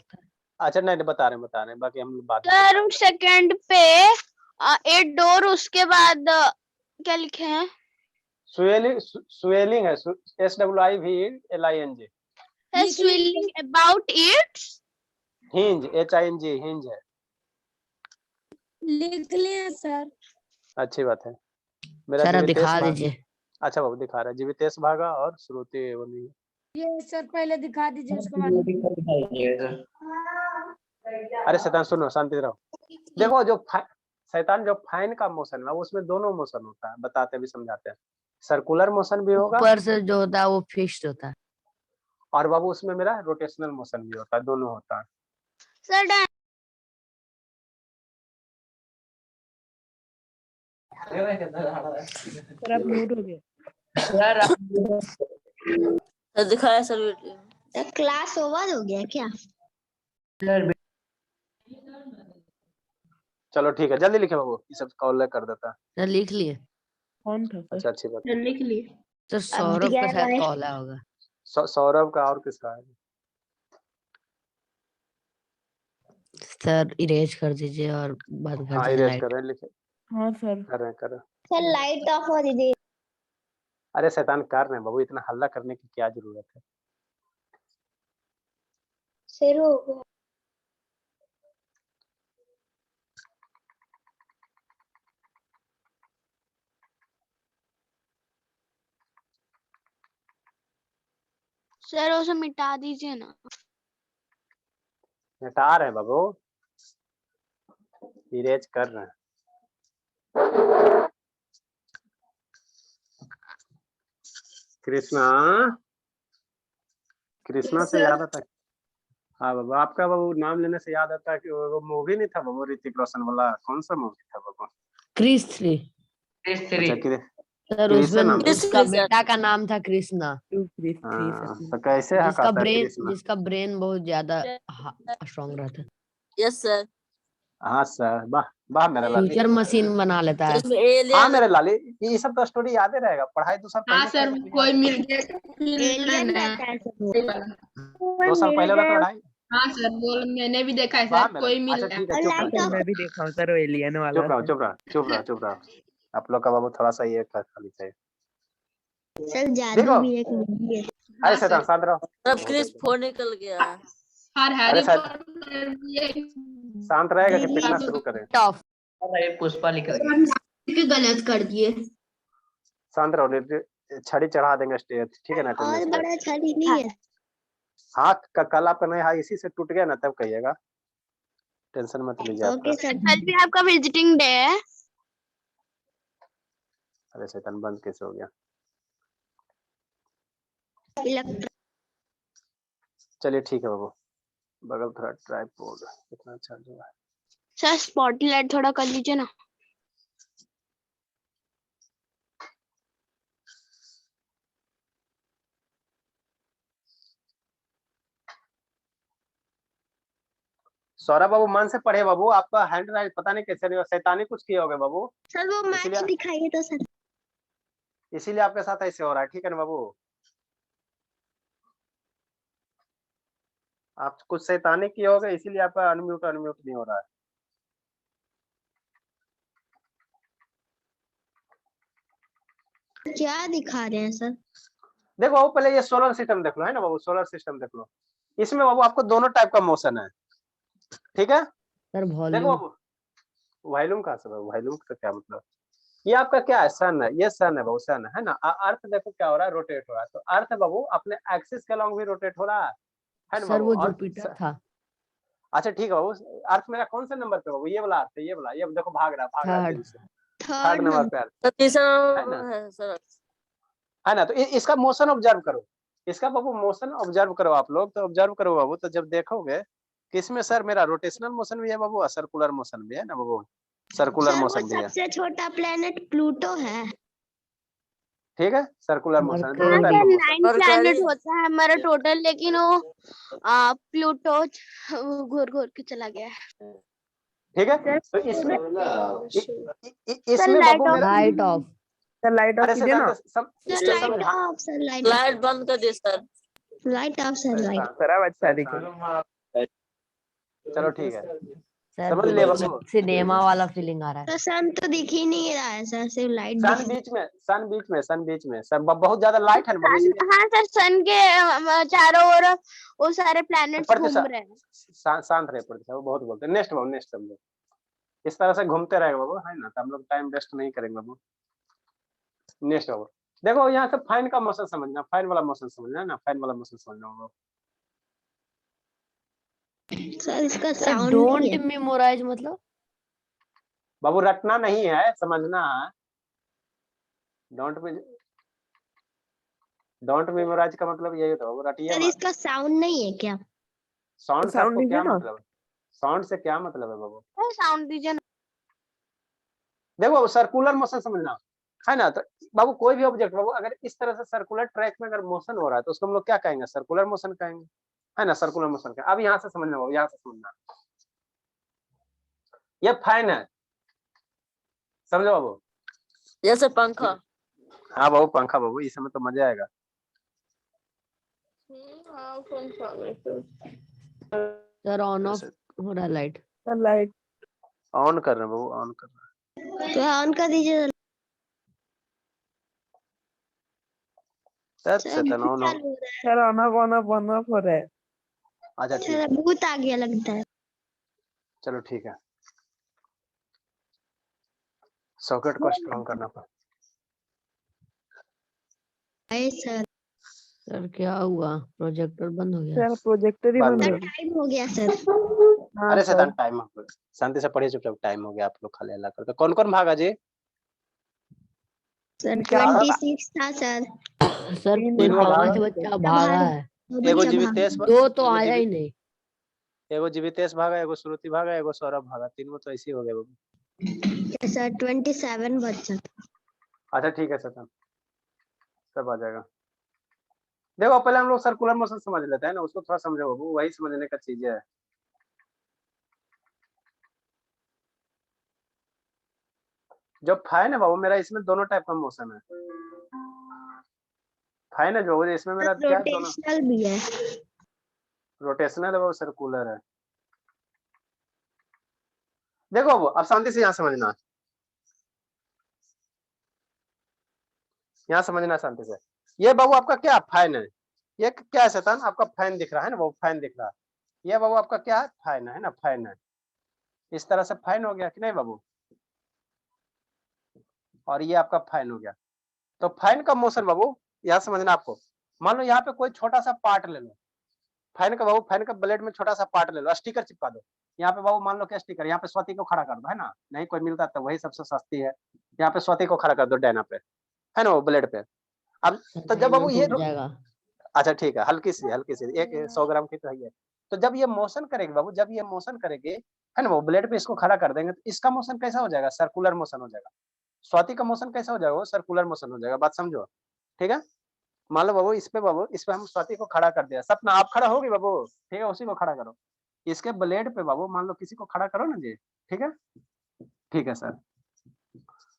अच्छा नहीं बता रहे हैं, बाकी हम लोग बात सर सेकंड पे 8 डोर, उसके बाद क्या लिखे हैं? स्वेलिंग है, SWIVLING। Swelling about it's hinge, HING, hinge है। लिख लिए सर। अच्छी बात है। मेरा सर अब जीवितेश दिखा भागा। दीजिए। अच्छा बाबू दिखा रहा है, जीवितेश भागा और श्रुति एवं। ये सर पहले दिखा दीजिए उसके बाद। अरे शैतान सुनो, शांति रहो। देखो जो शैतान जो फाइन का मोशन है उसमें दोनों मोशन होता है, बताते भी समझाते हैं। सर्कुलर मोशन भी होगा ऊपर से जो होता है वो फिक्स्ड होता है। और बाबू उसमें मेरा रोटेशनल मोशन भी होता है, दोनों होता है। सर सर आप म्यूट हो गए। दिखाया सर। क्लास ओवर हो गया क्या? चलो ठीक है, जल्दी लिखे बाबू, ये सब कॉल कर देता है। सर लिख लिए। कौन था सर? अच्छा अच्छी बात। लिख लिए। सर सौरभ का शायद कॉल आया होगा। सौरभ का और किसका है? सर इरेज कर दीजिए और बाद में हाँ इरेज कर रहे हैं, लिखे हाँ सर। कर रहे हैं, कर रहे हैं। सर लाइट ऑफ हो दीजिए। अरे शैतान कर रहे हैं बाबू, इतना हल्ला करने की क्या जरूरत है? शुरू हो गया। सर उसे मिटा दीजिए ना। मिटा रहे हैं बाबू, इरेज कर रहे हैं। कृष्णा, कृष्णा से याद आता है। हाँ बाबू, आपका बाबू नाम लेने से याद आता है कि वो मूवी नहीं था बाबू ऋतिक रोशन वाला, कौन सा मूवी था बाबू? क्रिस 3। अच्छा सर क्रिस उसमें नाम था? उसका बेटा का नाम था कृष्णा। तो कैसे जिसका हकाता है कृष्णा? जिसका ब्रेन बहुत ज्यादा स्ट्रॉन्ग रहता है। Yes sir. हाँ सर, वाह वाह मेरा लाली। फ्यूचर मशीन बना लेता है। हाँ मेरे लाली, ये सब तो स्टोरी याद ही रहेगा, पढ़ाई 2 साल हाँ पहले सर, किया था, कोई याद मिल गया एलियन रहता है सब। 2 साल पहले वाला तो पढ़ाई। हाँ सर, बोल मैंने भी देखा है वाह सर, मेरा। कोई मिल अच्छा गया। ठीक है, चुप लाइट रहो, ऑफ। मैं भी देखा हूँ सर वो एलियन वाला। चुप रहो, चुप रहो, चुप रहो, चुप रहो। आप लोग का बाबू थोड़ा सा ये खाली चाहिए। सर जादू देखो भी एक मूवी है। अरे शैतान शांत रहो। अब क्रिस फोन निकल गया है। हर अरे हैरी सर पॉटर भी एक शांत रहेगा कि पिटना शुरू करें? टॉप। पुष्पा निकल गया। गलत कर दिए। शांत रहो, छड़ी चढ़ा देंगे स्टेज, ठीक है ना? और अटेंडेंस पे। बड़ा छड़ी नहीं है। हाँ कल आपका नया हाथ इसी से टूट गया ना, तब कहिएगा, टेंशन मत लीजिए ओके आप। सर। कल भी आपका विजिटिंग डे है। अरे शैतान बंद कैसे हो गया? चलिए ठीक है बाबू, बगल थोड़ा ट्राइपॉड कितना अच्छा जो है। सर स्पॉटलाइट थोड़ा कर लीजिए ना। सौरभ बाबू मन से पढ़े बाबू, आपका हैंड राइट पता नहीं कैसे नहीं, शैतानी कुछ किए होगे बाबू, सर वो मैच इसलिए दिखाइए तो सर। इसीलिए आपके साथ ऐसे हो रहा है, ठीक है ना बाबू? आप कुछ शैतानी किए होगे, इसीलिए आपका अनम्यूट नहीं हो रहा है। क्या दिखा रहे हैं सर? देखो बाबू पहले ये सोलर सिस्टम देख लो, है ना बाबू? सोलर सिस्टम देख लो, इसमें बाबू आपको दोनों टाइप का मोशन है, ठीक है? सर देखो वॉल्यूम। बाबू, वॉल्यूम कहाँ से बाबू? वॉल्यूम का क्या मतलब? ये आपका क्या है? सन है, ये सन है बाबू, सन है ना? अर्थ देखो क्या हो रहा है, रोटेट हो रहा है, तो अर्थ बाबू अपने एक्सिस के अलॉन्ग भी रोटेट हो रहा है ना सर बाबू? वो और जुपिटर था। अच्छा ठीक है बाबू, अर्थ मेरा कौन से नंबर पे बाबू? ये वाला अर्थ है, ये वाला, ये देखो भाग रहा है तेजी से। थर्ड नंबर पे अर्थ तो तीसरा है ना? है सर। है ना? तो इसका मोशन ऑब्जर्व करो, इसका बाबू मोशन ऑब्जर्व करो आप लोग, तो ऑब्जर्व करो बाबू, तो जब देखोगे कि इसमें सर मेरा रोटेशनल मोशन भी है बाबू और सर्कुलर मोशन भी है ना बाबू? सर्कुलर सर वो मोशन भी है। सबसे छोटा प्लेनेट प्लूटो है। ठीक है, सर्कुलर मोशन है, दोनों हाँ, टाइप क्या का मोशन। 9 और प्लैनेट कह होता है हमारा टोटल, लेकिन वो प्लूटो घूर घूर के चला गया है। ठीक है, सर तो इसमें सर इसमें लाइट बाबू ऑफ मेरा light off. Sir light off अरे कीजिए ना। Sir light off sir light light बंद कर दे sir. Light off sir light. Sir अब अच्छा दिखे। चलो ठीक है, सर समझ लिए बाबू। सिनेमा वाला फीलिंग आ रहा है। तो सन तो दिख ही नहीं रहा है सर, सिर्फ लाइट सन दिख बीच में, सन बीच में, सन बीच में, सब बहुत ज्यादा लाइट है ना बाबू, सन। इसलिए हाँ सर, सन के चारों ओर वो सारे प्लैनेट्स घूम प्रतिशत रहे हैं। शांत रहे, प्रतिशत वो बहुत बोलते हैं। नेक्स्ट बाबू, नेक्स्ट समझो, इस तरह से घूमते रहेगा बाबू, है ना, तो हम लोग टाइम वेस्ट नहीं करेंगे बाबू। नेक्स्ट बाबू, देखो यहाँ से फाइन का मोशन समझना, फाइन वाला मोशन समझना है ना, फाइन वाला मोशन समझना बाबू। सर इसका सर साउंड डोंट नहीं है। मेमोराइज मतलब? बाबू रटना नहीं है, समझना है। डोंट मेमोराइज का मतलब यही होता है बाबू, रटिए सर मत। इसका साउंड नहीं है क्या? साउंड से साउंड आपको दीजिए क्या ना। मतलब है? साउंड से क्या मतलब है बाबू? साउंड दीजिए ना। देखो बाबू, सर्कुलर मोशन समझना है ना, तो बाबू कोई भी ऑब्जेक्ट बाबू अगर इस तरह से सर्कुलर ट्रैक में अगर मोशन हो रहा है तो उसको हम लोग क्या कहेंगे? सर्कुलर मोशन कहेंगे, है ना, सर्कुलर मोशन का। अब यहाँ से समझना बाबू, यहाँ से समझना, ये फैन है, समझो बाबू। जैसे पंखा। हाँ बाबू, पंखा बाबू, इस समय तो मजा आएगा। हाँ पंखा में तो। सर ऑन ऑफ हो रहा है लाइट। सर लाइट ऑन कर रहे हैं बाबू, ऑन कर रहे हैं। तो ऑन कर दीजिए सर सर। शैतान ऑन हो। चालू हो रहा सर ऑन ऑफ हो रहा है। अच्छा है ठीक सर, है, भूत आ गया लगता है। चलो ठीक है, सॉकेट को स्ट्रॉन्ग करना पड़ा। आए सर। सर क्या हुआ? प्रोजेक्टर बंद हो गया? सर प्रोजेक्टर ही बाद बंद में। हो गया। टाइम हो गया सर। हाँ अरे सर। शैतान, टाइम हो गया, शांति से पढ़िए चुपचाप, टाइम हो गया, आप लोग खाली हल्ला करते। कौन कौन भागा जी? सर क्या 26 था सर। सर तीन तीन वो भागा, 5 बच्चा भागा है। एगो बच्चा जीवितेश, भागा। दो तो एगो आया ही जीवित नहीं। एगो जीवितेश भागा, एगो श्रुति भागा, एगो सौरभ भागा, तीन वो तो ऐसे ही हो गए बाबू। सर 27 बच्चा था। अच्छा ठीक है शैतान, सब आ जाएगा। देखो पहले हम लोग सर्कुलर मोशन समझ लेते हैं ना, उसको थोड़ा समझो बाबू, वही समझने का चीज है। जो फैन है बाबू मेरा, इसमें दोनों टाइप का मोशन है। फैन है जो इसमें मेरा क्या है, दोनों रोटेशनल भी है। रोटेशनल है बाबू, सर्कुलर है। देखो बाबू, अब शांति से यहाँ समझना, यहाँ समझना शांति से। ये बाबू आपका क्या फैन है, ये क्या है शैतान? आपका फैन दिख रहा है ना बाबू, फैन दिख रहा है। ये बाबू आपका क्या है? फैन है ना, फैन है। इस तरह से फैन हो गया कि नहीं बाबू? और ये आपका फैन हो गया। तो फैन का मोशन बाबू यहाँ समझना आपको। मान लो यहाँ पे कोई छोटा सा पार्ट ले लो, फैन का बाबू, फैन का ब्लेड में छोटा सा पार्ट ले लो, स्टिकर चिपका दो। यहाँ पे बाबू मान लो क्या स्टिकर, यहाँ पे स्वाति को खड़ा कर दो, है ना, नहीं कोई मिलता तो वही सबसे सस्ती है। यहाँ पे स्वाति को खड़ा कर दो डैना पे, है ना, वो ब्लेड पे। अब तो जब बाबू ये, टूट जाएगा। अच्छा ठीक है, हल्की सी एक 100 ग्राम की तो है। तो जब ये मोशन करेगी बाबू, जब ये मोशन करेगी, है ना, वो ब्लेड पे इसको खड़ा कर देंगे, तो इसका मोशन कैसा हो जाएगा? सर्कुलर मोशन हो जाएगा। स्वाति का मोशन कैसा हो जाएगा? वो सर्कुलर मोशन हो जाएगा। बात समझो, ठीक है। मान लो बाबू, इस पे हम स्वाति को खड़ा कर दिया। सपना आप खड़ा होगी बाबू, ठीक है, उसी को खड़ा करो। इसके ब्लेड पे बाबू मान लो किसी को खड़ा करो ना जी, ठीक है, ठीक है सर,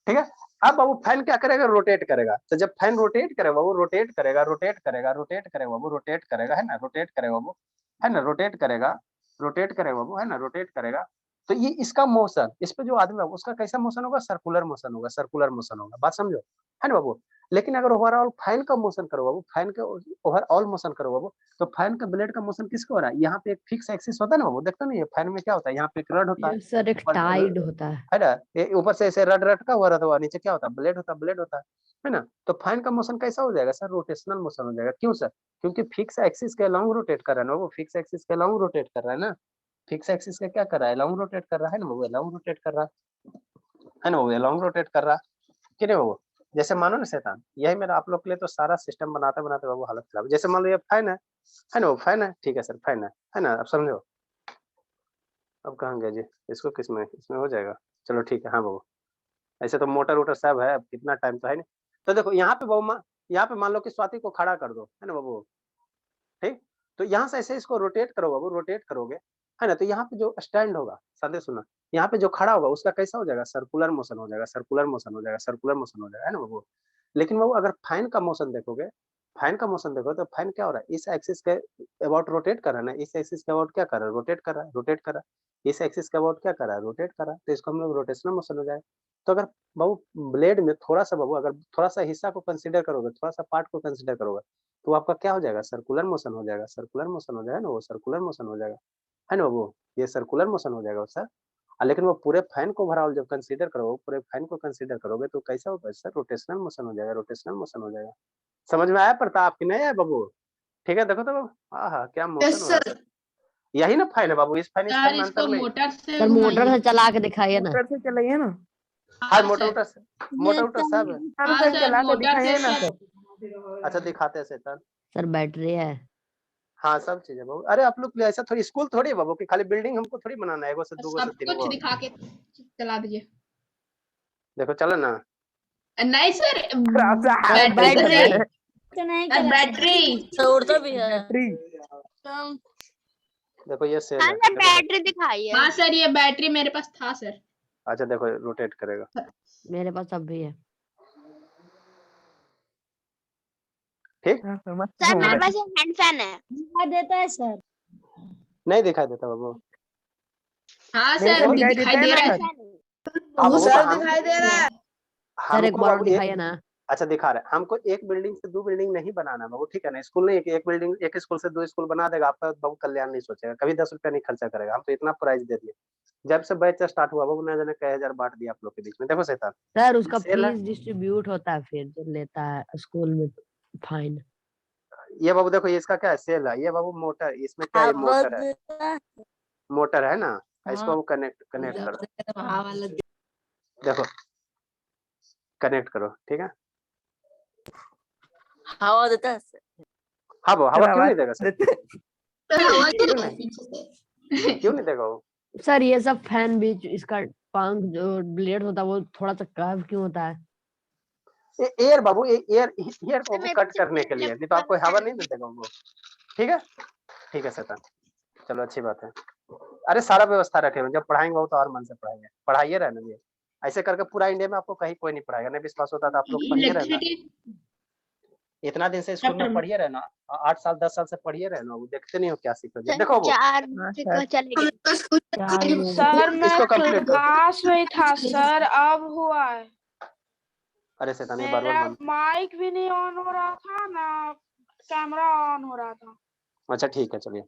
ठीक है। अब बाबू फैन क्या करेगा? रोटेट करेगा। तो जब फैन रोटेट करेगा बाबू, रोटेट करेगा, रोटेट करेगा, रोटेट करेगा बाबू, रोटेट करेगा, है ना, रोटेट करेगा बाबू, है ना, रोटेट करेगा, रोटेट करेगा बाबू, है ना, रोटेट करेगा। तो ये इसका मोशन, इस पे जो आदमी है उसका कैसा मोशन होगा? सर्कुलर मोशन होगा, सर्कुलर मोशन होगा। बात समझो, है ना बाबू। लेकिन अगर ओवरऑल फैन का मोशन करो बाबू, फैन के ओवरऑल मोशन करो बाबू, तो फैन का ब्लेड का मोशन किसको हो रहा है? यहाँ पे एक फिक्स एक्सिस होता है ना बाबू, देखते नहीं है फैन में क्या होता है? यहाँ पे एक रड होता है, ये सर एक टाइड होता है ना, ये ऊपर से ऐसे रड रट का हुआ रहता है, नीचे क्या होता है? ब्लेड होता है, ब्लेड होता है ना। तो फैन का मोशन कैसा हो जाएगा सर? रोटेशनल मोशन हो जाएगा। क्यों सर? क्योंकि फिक्स एक्सिस के अलाउंग रोटेट कर रहा है ना वो, फिक्स एक्सिस के अलाउंग रोटेट कर रहा है ना, फिक्स एक्सिस का क्या कर रहा है? अलाउंग रोटेट कर रहा है ना वो, अलाउंग रोटेट कर रहा है ना वो, अलाउंग रोटेट कर रहा है कि नहीं वो। जैसे मानो ना शैतान, यही मेरा आप लोग के लिए तो सारा सिस्टम बनाते बनाते बाबू हालत खराब। जैसे मान लो ये फैन है ना, वो फैन है, ठीक है सर, फैन है ना, अब समझो। अब कहाँ गए जी? इसको किसमें, इसमें हो जाएगा, चलो ठीक है। हाँ बाबू, ऐसे तो मोटर वोटर सब है, अब कितना टाइम तो है नहीं। तो देखो यहाँ पे बाबू यहाँ पे मान लो कि स्वाति को खड़ा कर दो, है ना बाबू, ठीक। तो यहाँ से ऐसे इसको रोटेट करो बाबू, रोटेट करोगे, है ना, तो यहाँ पे जो स्टैंड होगा, संदेश सुना, यहाँ पे जो खड़ा होगा उसका कैसा हो जाएगा, सर्कुलर मोशन हो जाएगा, सर्कुलर मोशन हो जाएगा, सर्कुलर मोशन हो जाएगा, है ना बाबू। लेकिन बाबू अगर फैन का मोशन देखोगे, फैन का मोशन देखो तो फैन क्या हो रहा है, इस एक्सिस के अबाउट रोटेट कर रहा है ना, इस एक्सिस के अबाउट क्या कर रहा है, रोटेट कर रहा है, रोटेट कर रहा है, इस एक्सिस के अबाउट क्या कर रहा है, रोटेट कर रहा है, तो इसको हम लोग रोटेशनल मोशन हो जाएगा। तो अगर बाबू ब्लेड में थोड़ा सा बाबू अगर थोड़ा सा हिस्सा को कंसीडर करोगे, थोड़ा सा पार्ट को कंसीडर करोगे, तो आपका क्या हो जाएगा, सर्कुलर मोशन हो जाएगा, सर्कुलर मोशन हो जाएगा ना, वो सर्कुलर मोशन हो जाएगा, है ना बाबू, ये सर्कुलर मोशन हो जाएगा सर। लेकिन वो पूरे फैन को ओवरऑल जब कंसीडर करोगे, पूरे फैन को कंसीडर करोगे तो कैसा होगा सर, रोटेशनल मोशन हो जाएगा, रोटेशनल मोशन हो जाएगा। समझ में आया प्रताप कि नहीं आया बाबू? ठीक है, देखो तो बाबू, हाँ क्या मोशन हो रहा है, यही ना फैन है बाबू, इस फैन सर में इसको अंतर नहीं। मोटर से सर मोटर घुमाइए। से चला के दिखाइए ना। मोटर से चलाइए ना। हाँ मोटर सब है। सर हाँ उधर सर, चला के मोटर दिखाइए से ना सब सर। अच्छा दिखाते हैं शैतान। सर बैटरी है। हाँ सब चीज है बाबू। अरे आप लोग ऐसा थोड़ी स्कूल थोड़ी है बाबू कि खाली बिल्डिंग हमको थोड़ी बनाना है, एगो से दूगो से सब तीन कुछ गो। दिखा के चला दीजिए। देखो चलो ना, नहीं सर, सर बैटरी नहीं सर, बैटरी सर उड़ता भी है। बैटरी। देखो ये सेल हाँ है, सर देखो। बैटरी दिखाइए। हाँ सर, ये बैटरी मेरे पास था सर। अच्छा देखो रोटेट करेगा, मेरे पास अब भी है। ठीक। हाँ सर मस्त सर घूम मेरे रहा पास एक हैंड फैन है। दिखा देता है सर। नहीं दिखाई देता बाबू। हाँ मेरे सर, को दिखाई दिखाई देता दे है रहा ना है। सर। हाँ बाबू, तो हम दिखाई दे रहा है। सर एक हमको बार और बाबू दिखाइए ना। अच्छा दिखा रहे हैं, हमको एक बिल्डिंग से दो बिल्डिंग नहीं बनाना है बाबू, ठीक है ना, स्कूल नहीं है कि एक बिल्डिंग एक स्कूल से दो स्कूल बना देगा आपका बाबू, कल्याण नहीं सोचेगा, कभी 10 रुपया नहीं खर्चा करेगा। हम तो इतना प्राइस दे दिए, जब से बैच स्टार्ट हुआ बाबू, ना जाने कई हजार बांट दिया आप लोग के बीच में। देखो शैतान, सर उसका सेल है फीस डिस्ट्रीब्यूट होता है फिर जो लेता है स्कूल में फाइन। ये बाबू, देखो ये इसका क्या है, सेल है ये बाबू, मोटर, इसमें क्या है, मोटर है, मोटर है ना, इसको बाबू कनेक्ट कनेक्ट करो, देखो कनेक्ट करो, ठीक है। हवा देता है सर। हाँ वो सर हवा क्यों आवाज नहीं देगा सर, देते क्यों नहीं देगा वो? सर ये सब फैन भी इसका पंख जो ब्लेड होता है वो थोड़ा सा कर्व क्यों होता है? एयर बाबू, एयर एयर को मेरे कट पास करने एक के लिए, नहीं तो लैपटॉप आपको हवा है। नहीं देगा वो। ठीक है शैतान, चलो अच्छी बात है। अरे सारा व्यवस्था रखे हुए, जब पढ़ाएंगे वो तो और मन से पढ़ाएंगे, पढ़ाइए रहने दीजिए। ऐसे करके पूरा इंडिया में आपको कहीं कोई नहीं पढ़ाएगा, नहीं विश्वास होता था आप लोग पढ़िए रहना, इलेक्ट्रिसिटी इतना दिन से स्कूल में पढ़िए रहना, 8 साल 10 साल से पढ़िए रहना, वो देखते नहीं हो क्या सीखोगे। सर देखो वो चार हाँ से सर। चलेगी। सर मैं इसको कंप्लीट करो। क्लास में था सर, अब हुआ है। अरे शैतान ये बार मेरा बंद। माइक भी नहीं ऑन हो रहा था ना कैमरा ऑन हो रहा था। अच्छा ठीक है चलिए।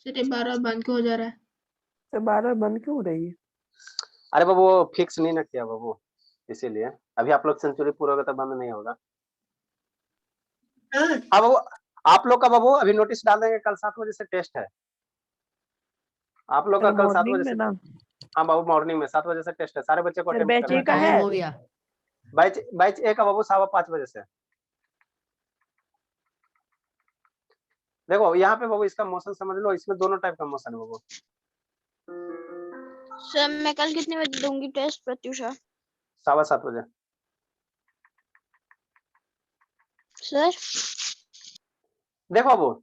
सर, बार बंद क्यों हो जा रहा है? सर बार बंद क्यों हो रही है? अरे बाबू वो फिक्स नहीं ना किया बाबू, इसीलिए अभी आप लोग सेंचुरी पूरा होगा तो बंद नहीं होगा। हाँ बाबू, आप लोग का बाबू अभी नोटिस डाल देंगे, कल 7 बजे से टेस्ट है आप लोग का, सर कल 7 मॉर्निंग बजे में से। ना। हाँ बाबू मॉर्निंग में 7 बजे से टेस्ट है, सारे बच्चे को सर अटेम्प्ट बैच करना ए का है। है। हो गया। बैच बैच ए का बाबू 5:15 से। देखो यहाँ पे बाबू इसका मोशन समझ लो, इसमें दोनों टाइप का मोशन है बाबू। सर मैं कल कितने बजे दूंगी टेस्ट प्रत्युषा? 7:15 बजे। सर देखो बाबू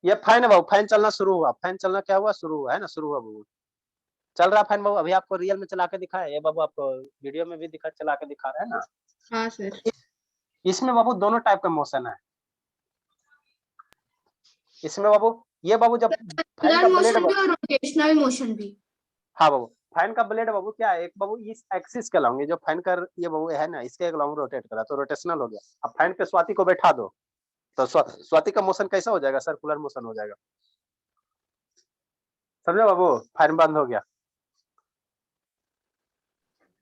ये फैन है बाबू, फैन चलना शुरू हुआ, फैन चलना क्या हुआ, शुरू हुआ है ना, शुरू हुआ बाबू, चल रहा फैन बाबू। अभी आपको रियल में चला के दिखाया ये बाबू, आपको वीडियो में भी दिखा, चला के दिखा रहा है ना। हाँ सर। इसमें बाबू दोनों टाइप का मोशन है, इसमें बाबू ये बाबू जब फैन का ब्लेड रोटेशनल मोशन भी। हाँ बाबू, फैन का ब्लेड बाबू क्या है, एक बाबू इस एक्सिस के लाऊंगे, जो फैन का ये बाबू है ना, इसके एक लाऊंग रोटेट करा तो रोटेशनल हो गया। अब फैन पे स्वाति को बैठा दो तो स्वाति का मोशन कैसा हो जाएगा, सर्कुलर मोशन हो जाएगा, समझे बाबू, फैन बंद हो गया।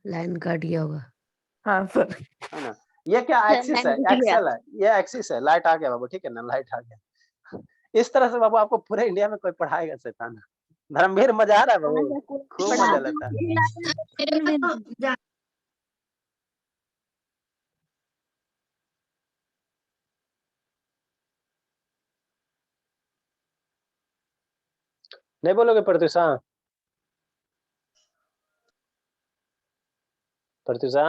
लाइन कट गया होगा। हाँ सर। है ना, ये क्या एक्सिस है, एक्सेल है, ये एक्सिस है, लाइट आ गया बाबू, ठीक है ना, लाइट आ गया। इस तरह से बाबू आपको पूरे इंडिया में कोई पढ़ाएगा शैतान। धर्मवीर मजा आ रहा है बाबू, खूब मजा लेता है। नहीं बोलोगे प्रत्युषा? प्रत्युषा